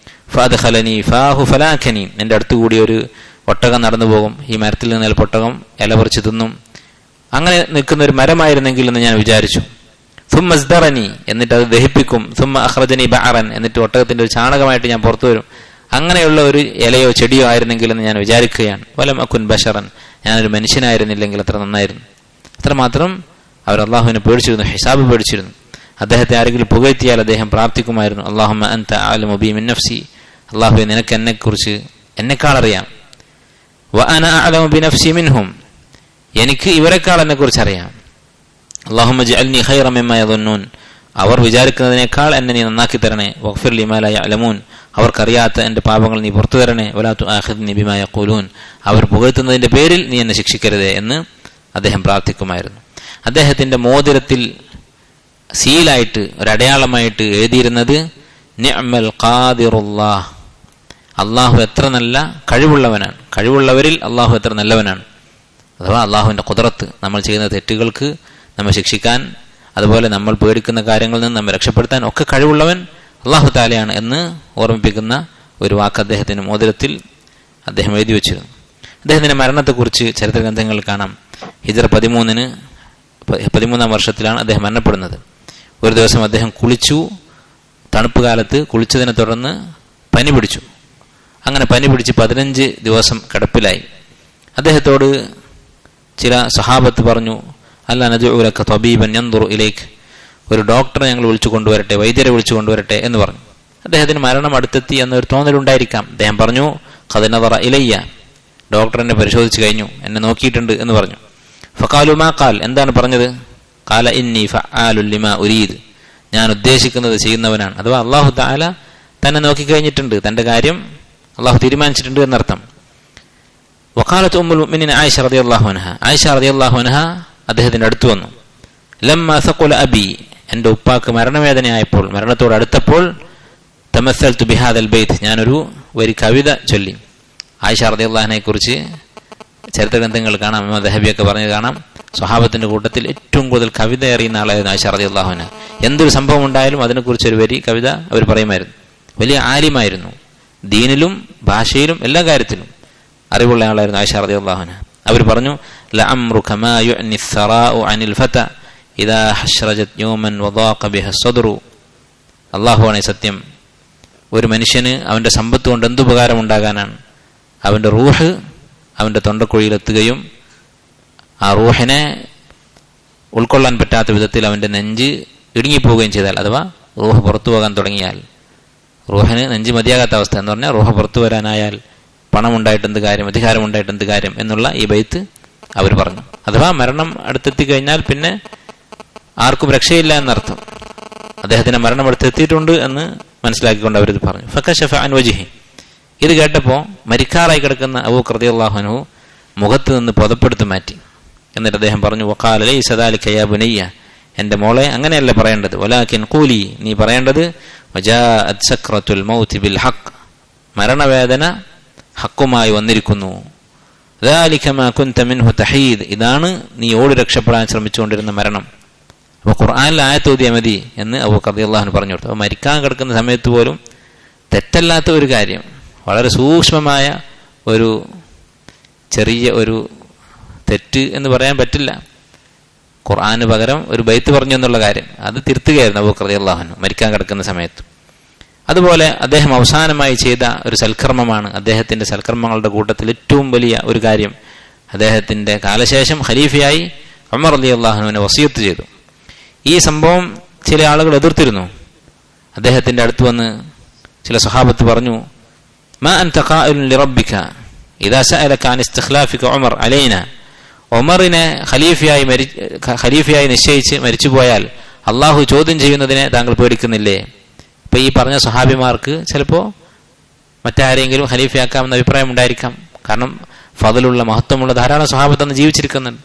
ഫഅദ്ഖലനി ഫാഹു ഫലാഖനി, എൻ്റെ അടുത്തുകൂടി ഒരു ഒട്ടകം നടന്നു പോകും, ഈ മരത്തിൽ നിന്ന് ഒട്ടകം ഇല പറിച്ച് തിന്നും. അങ്ങനെ നിൽക്കുന്ന ഒരു മരമായിരുന്നെങ്കിൽ എന്ന് ഞാൻ വിചാരിച്ചു. സുമ്മ അസ്ദറനി, എന്നിട്ട് അത് ദഹിപ്പിക്കും. സുമ്മ അഖ്റജനി ബഅറൻ, എന്നിട്ട് ഒട്ടകത്തിന്റെ ഒരു ചാണകമായിട്ട് ഞാൻ പുറത്തു വരും. അങ്ങനെയുള്ള ഒരു ഇലയോ ചെടിയോ ആയിരുന്നെങ്കിൽ എന്ന് ഞാൻ വിചാരിക്കുകയാണ്. വലം അകുൻ ബശറൻ, ഞാനൊരു മനുഷ്യനായിരുന്നില്ലെങ്കിൽ അത്ര നന്നായിരുന്നു. അത്രമാത്രം അവർ അള്ളാഹുവിനെ പേടിച്ചിരുന്നു, ഹിസാബ് പേടിച്ചിരുന്നു. അദ്ദേഹത്തെ ആരെങ്കിലും പുകഴ്ത്തിയാൽ അദ്ദേഹം പ്രാർത്ഥിക്കുമായിരുന്നു, അല്ലാഹുമ്മ അൻത അഅലമു ബി മിൻ നഫ്സി, അള്ളാഹുവേ നിനക്ക് എന്നെക്കുറിച്ച് എന്നെക്കാൾ അറിയാം. വ അന അഅലമു ബി നഫ്സി മിൻഹും, എനിക്ക് ഇവരെക്കാൾ എന്നെക്കുറിച്ച് അറിയാം. അല്ലാഹുമ്മ ജഅൽനി ഖൈറൻ മിമ്മാ യظنون, അവർ വിചാരിക്കുന്നതിനേക്കാൾ എന്നെ നീ നന്നാക്കി തരണേ. വഗ്ഫിർ ലിമാ ലാ യഅലമൂൻ, അവർക്കറിയാത്ത എൻ്റെ പാപങ്ങൾ നീ പുറത്തു തരണേ. വലാ തുആഖിദ്നി ബിമാ യഖൂലൂൻ, അവർ പുകഴ്ത്തുന്നതിൻ്റെ പേരിൽ നീ എന്നെ ശിക്ഷിക്കരുതേ എന്ന് അദ്ദേഹം പ്രാർത്ഥിക്കുമായിരുന്നു. അദ്ദേഹത്തിന്റെ മോതിരത്തിൽ സീലായിട്ട് ഒരടയാളമായിട്ട് എഴുതിയിരുന്നത് നിഅമൽ ഖാദിറുല്ലാഹ്, അള്ളാഹു എത്ര നല്ല കഴിവുള്ളവനാണ്, കഴിവുള്ളവരിൽ അള്ളാഹു എത്ര നല്ലവനാണ്. അഥവാ അള്ളാഹുവിൻ്റെ ഖുദ്റത്ത്, നമ്മൾ ചെയ്യുന്ന തെറ്റുകൾക്ക് നമ്മെ ശിക്ഷിക്കാൻ, അതുപോലെ നമ്മൾ പേടിക്കുന്ന കാര്യങ്ങളിൽ നിന്ന് നമ്മെ രക്ഷപ്പെടുത്താൻ ഒക്കെ കഴിവുള്ളവൻ അള്ളാഹു തആലയാണ് എന്ന് ഓർമ്മിപ്പിക്കുന്ന ഒരു വാക്ക് അദ്ദേഹത്തിന്റെ മോതിരത്തിൽ അദ്ദേഹം എഴുതി വെച്ചിരുന്നു. അദ്ദേഹത്തിന്റെ മരണത്തെക്കുറിച്ച് ചരിത്ര ഗ്രന്ഥങ്ങളിൽ കാണാം. ഹിജ്റ 13-ാം വർഷത്തിലാണ് അദ്ദേഹം മരണപ്പെടുന്നത്. ഒരു ദിവസം അദ്ദേഹം കുളിച്ചു, തണുപ്പ് കാലത്ത് കുളിച്ചതിനെ തുടർന്ന് പനി പിടിച്ചു. അങ്ങനെ പനി പിടിച്ച് 15 ദിവസം കിടപ്പിലായി. അദ്ദേഹത്തോട് ചില സഹാബത്ത് പറഞ്ഞു, അല്ലാ നദ്ഉ ലക തബീബൻ യൻദുറു ഇലൈക്, ഒരു ഡോക്ടറെ ഞങ്ങൾ വിളിച്ചു കൊണ്ടുവരട്ടെ, വൈദ്യരെ വിളിച്ചു കൊണ്ടുവരട്ടെ എന്ന് പറഞ്ഞു. അദ്ദേഹത്തിന് മരണം അടുത്തെത്തി എന്നൊരു തോന്നലുണ്ടായിരിക്കാം. അദ്ദേഹം പറഞ്ഞു, ഖദ് നദറ ഇലയ്യ, ഡോക്ടർ എന്നെ പരിശോധിച്ചു കഴിഞ്ഞു, എന്നെ നോക്കിയിട്ടുണ്ട് എന്ന് പറഞ്ഞു. ഫഖാലു മാ ഖാൽ, എന്താണ് പറഞ്ഞത്? ഖാല ഇന്നി ഫഅാലുൽ ലിമാ ഉരീദ്, ഞാൻ ഉദ്ദേശിക്കുന്നത് ചെയ്യുന്നവനാണ്. അഥവാ അല്ലാഹു തആല തന്നെ നോക്കിക്കഴിഞ്ഞിട്ടുണ്ട്, തന്റെ കാര്യം അള്ളാഹു തീരുമാനിച്ചിട്ടുണ്ട് എന്നർത്ഥം. വഖാലത്ത് ഉമ്മുൽ മുഅ്മിനീൻ ആയിഷ റളിയല്ലാഹു അൻഹ, ആയിഷ റളിയല്ലാഹു അൻഹ അദ്ദേഹത്തിന്റെ അടുത്ത് വന്നു. ലമ്മ സഖുല അബി, എൻ്റെ ഉപ്പാക്ക് മരണവേദനയായപ്പോൾ, മരണത്തോട് അടുത്തപ്പോൾ, തമസ്സൽതു ബിഹാദൽ ബൈത്ത്, ഞാനൊരു വരി കവിത ചൊല്ലി. ആയിഷ റളിയല്ലാഹു അൻഹയെ കുറിച്ച് ചരിത്ര ഗ്രന്ഥങ്ങൾ കാണാം, ഇമാം ദഹബിയൊക്കെ പറഞ്ഞത് കാണാം. സ്വഹാബത്തിന്റെ കൂട്ടത്തിൽ ഏറ്റവും കൂടുതൽ കവിത അറിയുന്ന ആളായിരുന്നു ആയിഷ റളിയല്ലാഹു അൻഹ. എന്തൊരു സംഭവം ഉണ്ടായാലും അതിനെക്കുറിച്ച് ഒരു വരി കവിത അവർ പറയുമായിരുന്നു. വലിയ ആലിമായിരുന്നു, ദീനിലും ഭാഷയിലും എല്ലാ കാര്യത്തിലും അറിവുള്ള ആളായിരുന്നു ആയിഷ റളിയല്ലാഹു അൻഹ. അവർ പറഞ്ഞു ലഅംറുക മാ യുഅനി الثراء عن الفتى إذا حشرجت يوما وضاق بها الصدر. അല്ലാഹുവാണ് സത്യം. ഒരു മനുഷ്യന് അവന്റെ സമ്പത്ത് കൊണ്ട് എന്തുപകാരം ഉണ്ടാകാനാണ്? അവന്റെ റൂഹ് അവന്റെ തൊണ്ടക്കുഴിയിലെത്തുകയും ആ റൂഹിനെ ഉൾക്കൊള്ളാൻ പറ്റാത്ത വിധത്തിൽ അവന്റെ നെഞ്ച് ഇടുങ്ങിപ്പോവുകയും ചെയ്താൽ, അഥവാ റൂഹ് പുറത്തു പോകാൻ തുടങ്ങിയാൽ, റൂഹിന് നെഞ്ച് മതിയാകാത്ത അവസ്ഥ എന്ന് പറഞ്ഞാൽ റൂഹ് പുറത്തു വരാനായാൽ പണം ഉണ്ടായിട്ട് എന്ത് കാര്യം, അധികാരം ഉണ്ടായിട്ട് എന്ത് കാര്യം എന്നുള്ള ഈ ബൈത്ത് അവർ പറഞ്ഞു. അഥവാ മരണം അടുത്തെത്തി കഴിഞ്ഞാൽ പിന്നെ ആർക്കും രക്ഷയില്ല എന്നർത്ഥം. അദ്ദേഹത്തിന്റെ മരണം അടുത്തെത്തിയിട്ടുണ്ട് എന്ന് മനസ്സിലാക്കിക്കൊണ്ട് അവരിത് പറഞ്ഞു. ഫകശഫ അൻ വജ്ഹി. ഇത് കേട്ടപ്പോൾ മരിക്കാറായി കിടക്കുന്ന അബൂബക്കർ റളിയല്ലാഹു അൻഹു മുഖത്ത് നിന്ന് പുതപ്പെടുത്ത് മാറ്റി. എന്നിട്ട് അദ്ദേഹം പറഞ്ഞു വഖാല ലൈസ ദാലിക യാ ബുനയ്യ, എൻ്റെ മോളെ അങ്ങനെയല്ല പറയേണ്ടത്. വലാകിൻ ഖൂലി, നീ പറയേണ്ടത് വജാഅത് സക്രത്തുൽ മൗതി ബിൽ ഹഖ്, മരണവേദന ഹക്കുമായി വന്നിരിക്കുന്നു. ദാലിക മാ കുൻത മിൻഹു തഹീദ്, ഇതാണ് നീ ഓടി രക്ഷപ്പെടാൻ ശ്രമിച്ചുകൊണ്ടിരുന്ന മരണം. അപ്പോൾ ഖുർആനിൽ ആയത്ത് ഓതിയാൽ മതി എന്ന് അബൂബക്കർ റളിയല്ലാഹു അൻഹു പറഞ്ഞു കൊടുത്തു. അപ്പോൾ മരിക്കാൻ കിടക്കുന്ന സമയത്ത് പോലും തെറ്റല്ലാത്ത ഒരു കാര്യം, വളരെ സൂക്ഷ്മമായ ഒരു ചെറിയ ഒരു തെറ്റ് എന്ന് പറയാൻ പറ്റില്ല, ഖുർആന് പകരം ഒരു ബൈത്ത് പറഞ്ഞു എന്നുള്ള കാര്യം, അത് തിരുത്തുകയായിരുന്നു അബൂബക്കർ റളിയല്ലാഹു അൻഹു മരിക്കാൻ കിടക്കുന്ന സമയത്ത്. അതുപോലെ അദ്ദേഹം അവസാനമായി ചെയ്ത ഒരു സൽക്കർമ്മമാണ്, അദ്ദേഹത്തിന്റെ സൽക്കർമ്മങ്ങളുടെ കൂട്ടത്തിൽ ഏറ്റവും വലിയ ഒരു കാര്യം, അദ്ദേഹത്തിന്റെ കാലശേഷം ഖലീഫയായി ഉമർ റളിയല്ലാഹു അൻഹുവിനെ വസിയത്ത് ചെയ്തു. ഈ സംഭവം ചില ആളുകൾ എതിർത്തിരുന്നു. അദ്ദേഹത്തിന്റെ അടുത്ത് വന്ന് ചില സ്വഹാബത്ത് പറഞ്ഞു, മാ അൻത ഖായിലുൻ ലിറബ്ബിക ഇദാ സഅലക അൻ ഇസ്തിഖ്ലാഫിക ഉമർ അലൈനാ, ഉമറിനെ ഖലീഫയായി നിശ്ചയിച്ച് മരിച്ചുപോയാൽ അള്ളാഹു ചോദ്യം ചെയ്യുന്നതിനെ താങ്കൾ പേടിക്കുന്നില്ലേ? ഇപ്പൊ ഈ പറഞ്ഞ സ്വഹാബിമാർക്ക് ചിലപ്പോൾ മറ്റാരെങ്കിലും ഖലീഫയാക്കാമെന്ന അഭിപ്രായം ഉണ്ടായിരിക്കാം. കാരണം ഫضലുള്ള മഹത്വമുള്ള ധാരാളം സ്വഹാബത്ത് അന്ന് ജീവിച്ചിരിക്കുന്നുണ്ട്.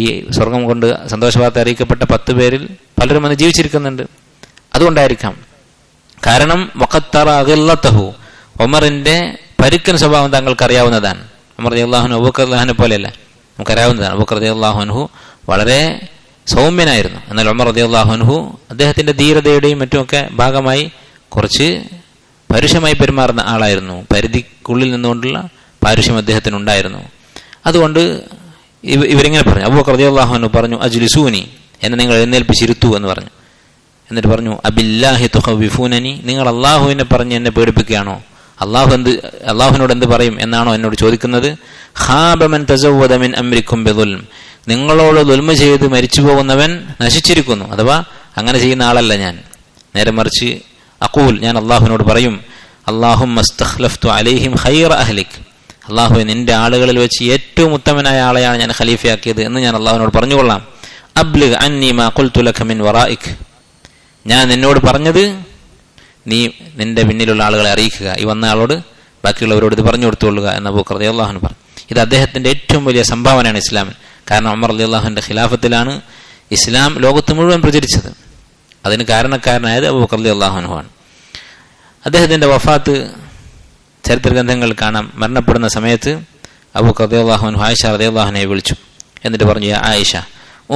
ഈ സ്വർഗം കൊണ്ട് സന്തോഷവാർത്ത അറിയിക്കപ്പെട്ട 10 പേരിൽ പലരും അന്ന് ജീവിച്ചിരിക്കുന്നുണ്ട്. അതുകൊണ്ടായിരിക്കാം. കാരണം വഖത്തറ ഗില്ലതഹു, ഉമറിന്റെ പരുക്കൻ സ്വഭാവം താങ്കൾക്ക് അറിയാവുന്നതാണ്. ഉമർ റളിയല്ലാഹു അൻഹു അബൂബക്കർ റളിയല്ലാഹു അൻഹു പോലെയല്ല, നമുക്കറിയാവുന്നതാണ്. അബൂബക്കർ റളിയല്ലാഹു അൻഹു വളരെ സൗമ്യനായിരുന്നു. എന്നാൽ ഉമർ റളിയല്ലാഹു അൻഹു അദ്ദേഹത്തിന്റെ ധീരതയുടെയും മറ്റുമൊക്കെ ഭാഗമായി കുറച്ച് പരുഷമായി പെരുമാറുന്ന ആളായിരുന്നു. പരിധിക്കുള്ളിൽ നിന്നുകൊണ്ടുള്ള പാരുഷ്യം അദ്ദേഹത്തിനുണ്ടായിരുന്നു. അതുകൊണ്ട് ഇവരിങ്ങനെ പറഞ്ഞു, അബൂബക്കർ റളിയല്ലാഹു അൻഹു പറഞ്ഞു അജ്ലിസൂനി, എന്നെ നിങ്ങൾ എഴുന്നേൽപ്പിച്ചിരുത്തു എന്ന് പറഞ്ഞു. എന്നിട്ട് പറഞ്ഞു അബില്ലാഹി തുഖവിഫൂനനി, നിങ്ങൾ അള്ളാഹുവിനെ പറഞ്ഞ് എന്നെ പേടിപ്പിക്കുകയാണോ? അള്ളാഹുവിനോട് എന്ത് പറയും എന്നാണോ എന്നോട് ചോദിക്കുന്നത്? ഖാബ മൻ തസവ്വദ മിൻ അംരിക്കും ബിദുൽം, നിങ്ങളോട് ദുൽമ ചെയ്ത് മരിച്ചു പോകുന്നവൻ നശിച്ചിരിക്കുന്നു. അഥവാ അങ്ങനെ ചെയ്യുന്ന ആളല്ല ഞാൻ. നേരെ മറിച്ച് അഖൂൽ, ഞാൻ അള്ളാഹുവിനോട് പറയും അല്ലാഹുമ്മ ഇസ്തഖ്ലഫ്തു അലൈഹിം ഖൈറ അഹ്ലിക്, അള്ളാഹുവെ നിന്റെ ആളുകളിൽ വെച്ച് ഏറ്റവും ഉത്തമനായ ആളെയാണ് ഞാൻ ഖലീഫയാക്കിയത് എന്ന് ഞാൻ അള്ളാഹുവിനോട് പറഞ്ഞുകൊള്ളാം. അബ്ലിഗ് അന്നി മാ ഖുൽതു ലക മിൻ വറായിക്, ഞാൻ നിന്നോട് പറഞ്ഞത് നീ നിന്റെ പിന്നിലുള്ള ആളുകളെ അറിയിക്കുക, ഈ വന്ന ആളോട് ബാക്കിയുള്ളവരോട് ഇത് പറഞ്ഞു കൊടുത്തുകൊള്ളുക എന്ന് അബൂബക്കർ റളിയല്ലാഹു അൻഹു പറഞ്ഞു. ഇത് അദ്ദേഹത്തിന്റെ ഏറ്റവും വലിയ സംഭാവനയാണ് ഇസ്ലാമിൽ. കാരണം ഉമർ റളിയല്ലാഹുവിന്റെ ഖിലാഫത്തിലാണ് ഇസ്ലാം ലോകത്ത് മുഴുവൻ പ്രചരിച്ചത്. അതിന് കാരണക്കാരനായത് അബൂബക്കർ റളിയല്ലാഹു അൻഹു ആണ്. അദ്ദേഹത്തിന്റെ വഫാത്ത് ചരിത്ര ഗ്രന്ഥങ്ങൾ കാണാം. മരണപ്പെടുന്ന സമയത്ത് അബൂബക്കർ റളിയല്ലാഹു അൻഹു ആയിഷ റളിയല്ലാഹു അൻഹയെ വിളിച്ചു. എന്നിട്ട് പറഞ്ഞു, യാ ആയിഷ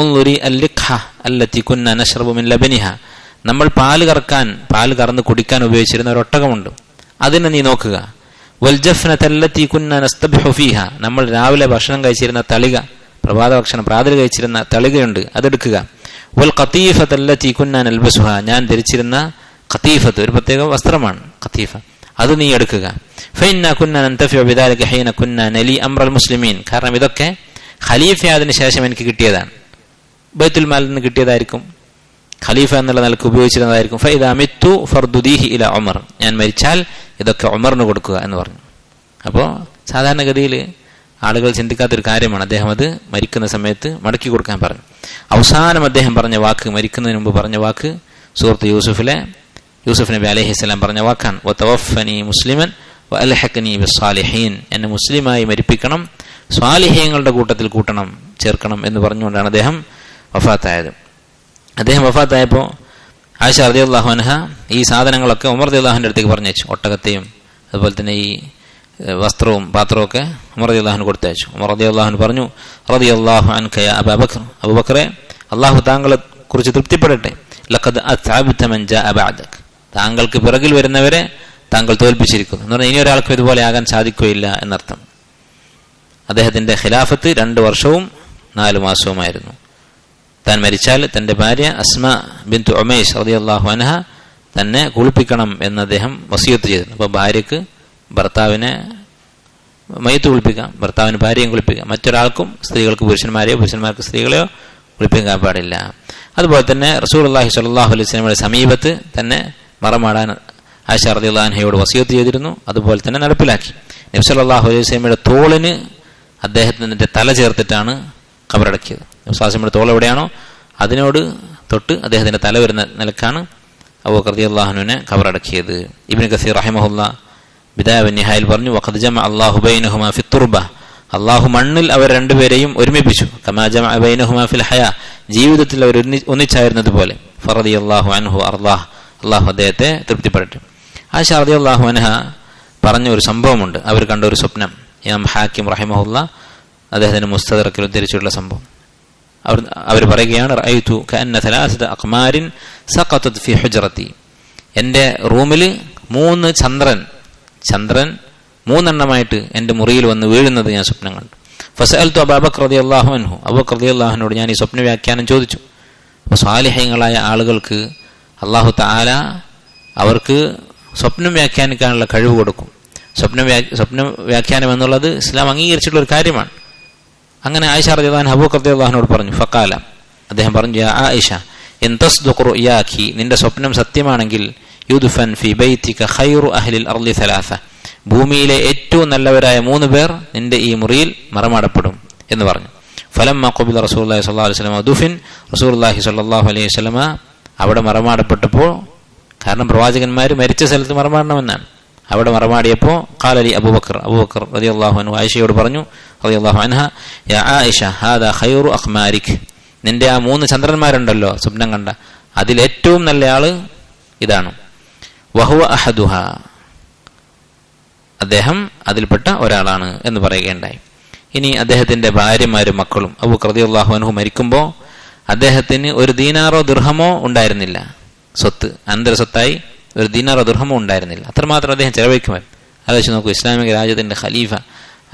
ഉൻളുരി അൽ-ലിഖ്ഹ അല്ലതി കുന്ന നശ്റബു മിൻ ലബനിഹ, നമ്മൾ പാല് കറന്ന് കുടിക്കാൻ ഉപയോഗിച്ചിരുന്ന ഒരു ഒട്ടകമുണ്ട്, അതിനെ നീ നോക്കുക. വൽ ജഫ്നത അല്ലതി കുന്ന നസ്തബിഹു ഫീഹ, നമ്മൾ രാവിലെ ഭക്ഷണം കഴിച്ചിരുന്ന തളിക, പ്രഭാത ഭക്ഷണം പ്രാതൽ കഴിച്ചിരുന്ന തളികയുണ്ട്, അതെടുക്കുക. വൽ ഖതീഫത അല്ലതി കുന്ന നൽബസുഹ, ഞാൻ ധരിച്ചിരുന്ന ഖതീഫത്ത്, ഒരു പ്രത്യേക വസ്ത്രമാണ് ഖതീഫ, അത് നീ എടുക്കുക. ഫഇന്നാ കുന്ന നൻതഫിഉ ബിദാലിക ഹീന കുന്ന നലി അംറൽ മുസ്ലിമീൻ, കാരണം ഇതൊക്കെ ഖലീഫയായതിനു ശേഷം എനിക്ക് കിട്ടിയതാണ്, ബൈത്തുൽ മാലിൽ നിന്ന് കിട്ടിയതായിരിക്കും, ഖലീഫ എന്നുള്ള നിലക്ക് ഉപയോഗിച്ചിരുന്നതായിരിക്കും. ഫഇദാ മിത്തു ഫർദുദീഹി ഇലാ ഉമർ, ഞാൻ മരിച്ചാൽ ഇതൊക്കെ ഉമറിന് കൊടുക്കുക എന്ന് പറഞ്ഞു. അപ്പോൾ സാധാരണഗതിയിൽ ആളുകൾ ചിന്തിക്കാത്തൊരു കാര്യമാണ്, അദ്ദേഹം അത് മരിക്കുന്ന സമയത്ത് മടക്കി കൊടുക്കാൻ പറഞ്ഞു. അവസാനം അദ്ദേഹം പറഞ്ഞ വാക്ക്, മരിക്കുന്നതിന് മുമ്പ് പറഞ്ഞ വാക്ക് സൂറത്ത് യൂസുഫ് നബി അലൈഹിസ്സലാം പറഞ്ഞ വാക്കാണ്, വതവഫനി മുസ്ലിമൻ വഅൽഹഖനി ബിസ്സാലിഹീൻ, എന്നെ മുസ്ലിമായി മരിപ്പിക്കണം, സ്വാലിഹീങ്ങളുടെ കൂട്ടത്തിൽ ചേർക്കണം എന്ന് പറഞ്ഞുകൊണ്ടാണ് അദ്ദേഹം വഫാത്തായത്. അദ്ദേഹം വഫാത്തായപ്പോൾ ആയിഷ റളിയല്ലാഹു അൻഹ ഈ സാധനങ്ങളൊക്കെ ഉമർ റളിയല്ലാഹുവിന്റെ അടുത്തേക്ക് പറഞ്ഞു വെച്ചു. ഒട്ടകത്തെയും അതുപോലെ തന്നെ ഈ വസ്ത്രവും പാത്രവും ഒക്കെ ഉമർ റളിയല്ലാഹുവിന് കൊടുത്തയച്ചു. ഉമർ റളിയല്ലാഹു പറഞ്ഞു, റളിയല്ലാഹു അൻക യാ അബൂബക്കർ, അബൂബക്കറെ അള്ളാഹു താങ്കളെ കുറിച്ച് തൃപ്തിപ്പെടട്ടെ. ലഖദ് അത്അബ്ത മൻ ജാഅ ബഅദക, താങ്കൾക്ക് പിറകിൽ വരുന്നവരെ താങ്കൾ തോൽപ്പിച്ചിരിക്കുന്നു എന്ന് പറഞ്ഞാൽ ഇനി ഒരാൾക്കും ഇതുപോലെ ആകാൻ സാധിക്കുകയില്ല എന്നർത്ഥം. അദ്ദേഹത്തിന്റെ ഖിലാഫത്ത് 2 വർഷവും 4 മാസവുമായിരുന്നു. താൻ മരിച്ചാൽ തന്റെ ഭാര്യ അസ്മ ബിൻതു ഉമൈസ് റളിയല്ലാഹു അൻഹ തന്നെ കുളിപ്പിക്കണം എന്ന് അദ്ദേഹം വസിയത്ത് ചെയ്തിരുന്നു. അപ്പോൾ ഭാര്യക്ക് ഭർത്താവിനെ മയ്യത്ത് കുളിപ്പിക്കാം, ഭർത്താവിന് ഭാര്യയും കുളിപ്പിക്കാം. മറ്റൊരാൾക്കും സ്ത്രീകൾക്ക് പുരുഷന്മാരെയോ പുരുഷന്മാർക്ക് സ്ത്രീകളെയോ കുളിപ്പിക്കാൻ പാടില്ല. അതുപോലെ തന്നെ റസൂലുള്ളാഹി സ്വല്ലല്ലാഹു അലൈഹി വസല്ലമയുടെ സമീപത്ത് തന്നെ മറമാടാൻ ആയിഷ റളിയല്ലാഹു അൻഹയോട് വസിയത്ത് ചെയ്തിരുന്നു. അതുപോലെ തന്നെ നടപ്പിലാക്കി. നബി സല്ലല്ലാഹു അലൈഹി വസല്ലമയുടെ തോളിന് അദ്ദേഹത്തിന്റെ തല ചേർത്തിട്ടാണ് ഖബറടക്കിയത്. നബി സല്ലല്ലാഹു അലൈഹി വസല്ലമയുടെ തോൾ എവിടെയാണോ അതിനോട് തൊട്ട് അദ്ദേഹത്തിന്റെ തല വരുന്ന നിലക്കാണ് അബൂബക്കർ റളിയല്ലാഹു അൻഹുവിനെ ഖബറടക്കിയത്. ഇബ്നു കസീർ റഹിമഹുല്ലാ ബിദായ വന്നിഹായിൽ പറഞ്ഞു, വഖദ് ജമഅ അല്ലാഹു ബൈനഹുമാ ഫി തുർബ, അള്ളാഹു മണ്ണിൽ അവർ രണ്ടുപേരെയും ഒരുമിപ്പിച്ചു. കമാ ജമഅ ബൈനഹുമാ ഫിൽ ഹയാ, ജീവിതത്തിൽ അവർ ഒന്നിച്ചായിരുന്നത് പോലെ. ഫറളിയല്ലാഹു അൻഹു അർളാഹ്, അള്ളാഹു അദ്ദേഹത്തെ തൃപ്തിപ്പെടട്ടെ. ആയിഷ റളിയല്ലാഹു അൻഹ പറഞ്ഞ ഒരു സംഭവമുണ്ട്. അവർ കണ്ട ഒരു സ്വപ്നം. ഇമാം ഹാക്കിം റഹിമഹുല്ലാ അദ്ദേഹത്തിന്റെ മുസ്തദറക്കിൽ ഉദ്ധരിച്ചിട്ടുള്ള സംഭവം. അവർ പറയുകയാണ്, റഅയ്തു കഅന്ന ثلاثة أقمار سقطت في حجرتي, എൻ്റെ റൂമിൽ 3 ചന്ദ്രൻ 3 എണ്ണമായിട്ട് എൻ്റെ മുറിയിൽ വന്ന് വീഴുന്നത് ഞാൻ സ്വപ്നം കണ്ടു. ഫസഅൽതു അബൂബക്കർ റളിയല്ലാഹു അൻഹു, അബൂബക്കർ റളിയല്ലാഹു അൻഹുവോട് ഞാൻ ഈ സ്വപ്ന വ്യാഖ്യാനം ചോദിച്ചു. അപ്പോൾ സ്വാലിഹീങ്ങളായ ആളുകൾക്ക് അല്ലാഹു തആല അവർക്ക് സ്വപ്നം വ്യാഖ്യാനിക്കാനുള്ള കഴിവ് കൊടുക്കും. സ്വപ്ന വ്യാഖ്യാനം എന്നുള്ളത് ഇസ്ലാം അംഗീകരിച്ചിട്ടുള്ള ഒരു കാര്യമാണ്. അങ്ങനെ ആയിഷ റളിയല്ലാഹു അൻഹ അബൂബക്കർ റളിയല്ലാഹു അൻഹുവോട് പറഞ്ഞു, ഫഖാല, അദ്ദേഹം പറഞ്ഞു, യാ ആയിഷ ഇൻ തസ്ദഖു റുയാകി, നിന്റെ സ്വപ്നം സത്യമാണെങ്കിൽ, യുദ്ഫൻ ഫി ബൈതിക ഖൈറു അഹ്ലിൽ അർളി 3, ഭൂമിയിലെ ഏറ്റവും നല്ലവരായ 3 പേർ നിന്റെ ഈ മുറിയിൽ മറമാടപ്പെടും എന്ന് പറഞ്ഞു. ഫലമ്മ ഖുബില റസൂലുള്ളാഹി സ്വല്ലല്ലാഹു അലൈഹി വസല്ലം ദുഫിൻ, റസൂലുള്ളാഹി സ്വല്ലല്ലാഹു അലൈഹി വസല്ലം അവിടെ മറമാടപ്പെട്ടപ്പോൾ, കാരണം പ്രവാചകന്മാർ മരിച്ച സ്ഥലത്ത് മറമാടണമെന്നാണ്, അവിടെ മറമാടിയപ്പോൾ ഖാലലി അബൂബക്കർ റളിയല്ലാഹു അൻഹു ആയിഷയോട് പറഞ്ഞു റളിയല്ലാഹു അൻഹ, യാ ആയിഷ ഹാദാ ഖൈറു അഖ്മാരിക്, നിന്റെ ആ 3 ചന്ദ്രന്മാരുണ്ടല്ലോ സ്വപ്നം കണ്ട, അതിലേറ്റവും നല്ല ആള് ഇതാണ്. വഹുവ അഹദുഹ, അദ്ദേഹം അതിൽപ്പെട്ട ഒരാളാണ് എന്ന് പറയുകയുണ്ടായി. ഇനി അദ്ദേഹത്തിന്റെ ഭാര്യമാരും മക്കളും, അബൂബക്കർ റളിയല്ലാഹു അൻഹു മരിക്കുമ്പോൾ അദ്ദേഹത്തിന് 1 ദീനാറോ ദിർഹമോ ഉണ്ടായിരുന്നില്ല. സ്വത്ത് അനന്തരസ്വത്തായി 1 ദീനാറോ ദിർഹമോ ഉണ്ടായിരുന്നില്ല. അത്രമാത്രം അദ്ദേഹം ചെലവഴിക്കുമായിരുന്നു. ആലോചിച്ച് നോക്കൂ, ഇസ്ലാമിക രാജ്യത്തിന്റെ ഖലീഫ,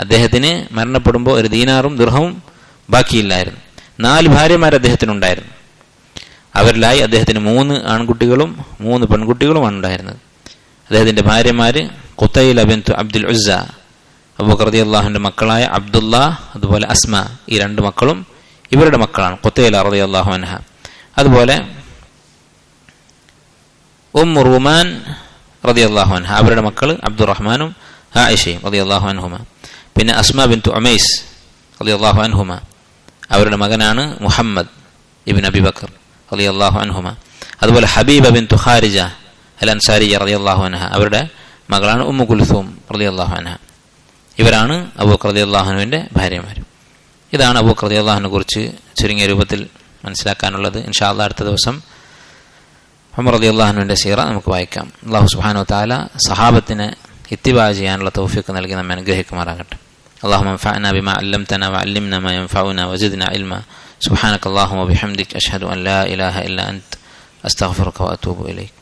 അദ്ദേഹത്തിന് മരണപ്പെടുമ്പോൾ 1 ദീനാറും ദിർഹവും ബാക്കിയില്ലായിരുന്നു. 4 ഭാര്യമാർ അദ്ദേഹത്തിനുണ്ടായിരുന്നു. അവരിലായി അദ്ദേഹത്തിന് 3 ആൺകുട്ടികളും 3 പെൺകുട്ടികളുമാണ് ഉണ്ടായിരുന്നത്. അദ്ദേഹത്തിന്റെ ഭാര്യമാര് ഖുതൈല ബിൻതു അബ്ദുൽ ഉസ്സ, അബൂബക്കർ റളിയല്ലാഹുവിന്റെ മക്കളായ അബ്ദുള്ള, അതുപോലെ അസ്മ, ഈ 2 മക്കളും ഇവരുടെ മക്കളാണ്. ഖുതൈല റളിയല്ലാഹു അൻഹ, അതുപോലെ ഉമ്മു റുമാൻ റളിയല്ലാഹു അൻഹ, അവരുടെ മക്കൾ അബ്ദുറഹ്മാനും ആയിഷയും റളിയല്ലാഹു അൻഹുമ. പിന്നെ അസ്മ ബിൻതു ഉമൈസ് റളിയല്ലാഹു അൻഹുമ, അവരുടെ മകനാണ് മുഹമ്മദ് ഇബ്നു അബി ബക്കർ റളിയല്ലാഹു അൻഹുമ. അതുപോലെ ഹബീബ ബിൻതു ഖാരിജ അൽ അൻസാരിയ റളിയല്ലാഹു അൻഹ, അവരുടെ മകളാണ് ഉമ്മു കുൽസൂം റളിയല്ലാഹു അൻഹ. ഇവരാണ് അബൂബക്കർ റളിയല്ലാഹു അൻഹുവിന്റെ ഭാര്യമാർ. ഇതാണ് അബൂബക്കർ റളിയല്ലാഹു അൻഹുവിനെ കുറിച്ച് ചുരുങ്ങിയ രൂപത്തിൽ മനസ്സിലാക്കാനുള്ളത്. ഇൻഷാ അല്ലാഹ് അടുത്ത ദിവസം ഉമർ റളിയല്ലാഹു അൻഹുവിന്റെ സീറ നമുക്ക് വായിക്കാം. അല്ലാഹു സുബ്ഹാനഹു വ തആല സഹാബത്തിനെ ഇത്തിബാ ചെയ്യാനുള്ള തൗഫീഖ് നൽകി നമ്മെ അനുഗ്രഹിക്കുമാറാകട്ടെ. اللهم انفعنا بما علمتنا وعلمنا ما ينفعنا وزدنا علما. سبحانك اللهم وبحمدك أشهد أن لا إله إلا أنت أستغفرك وأتوب إليك.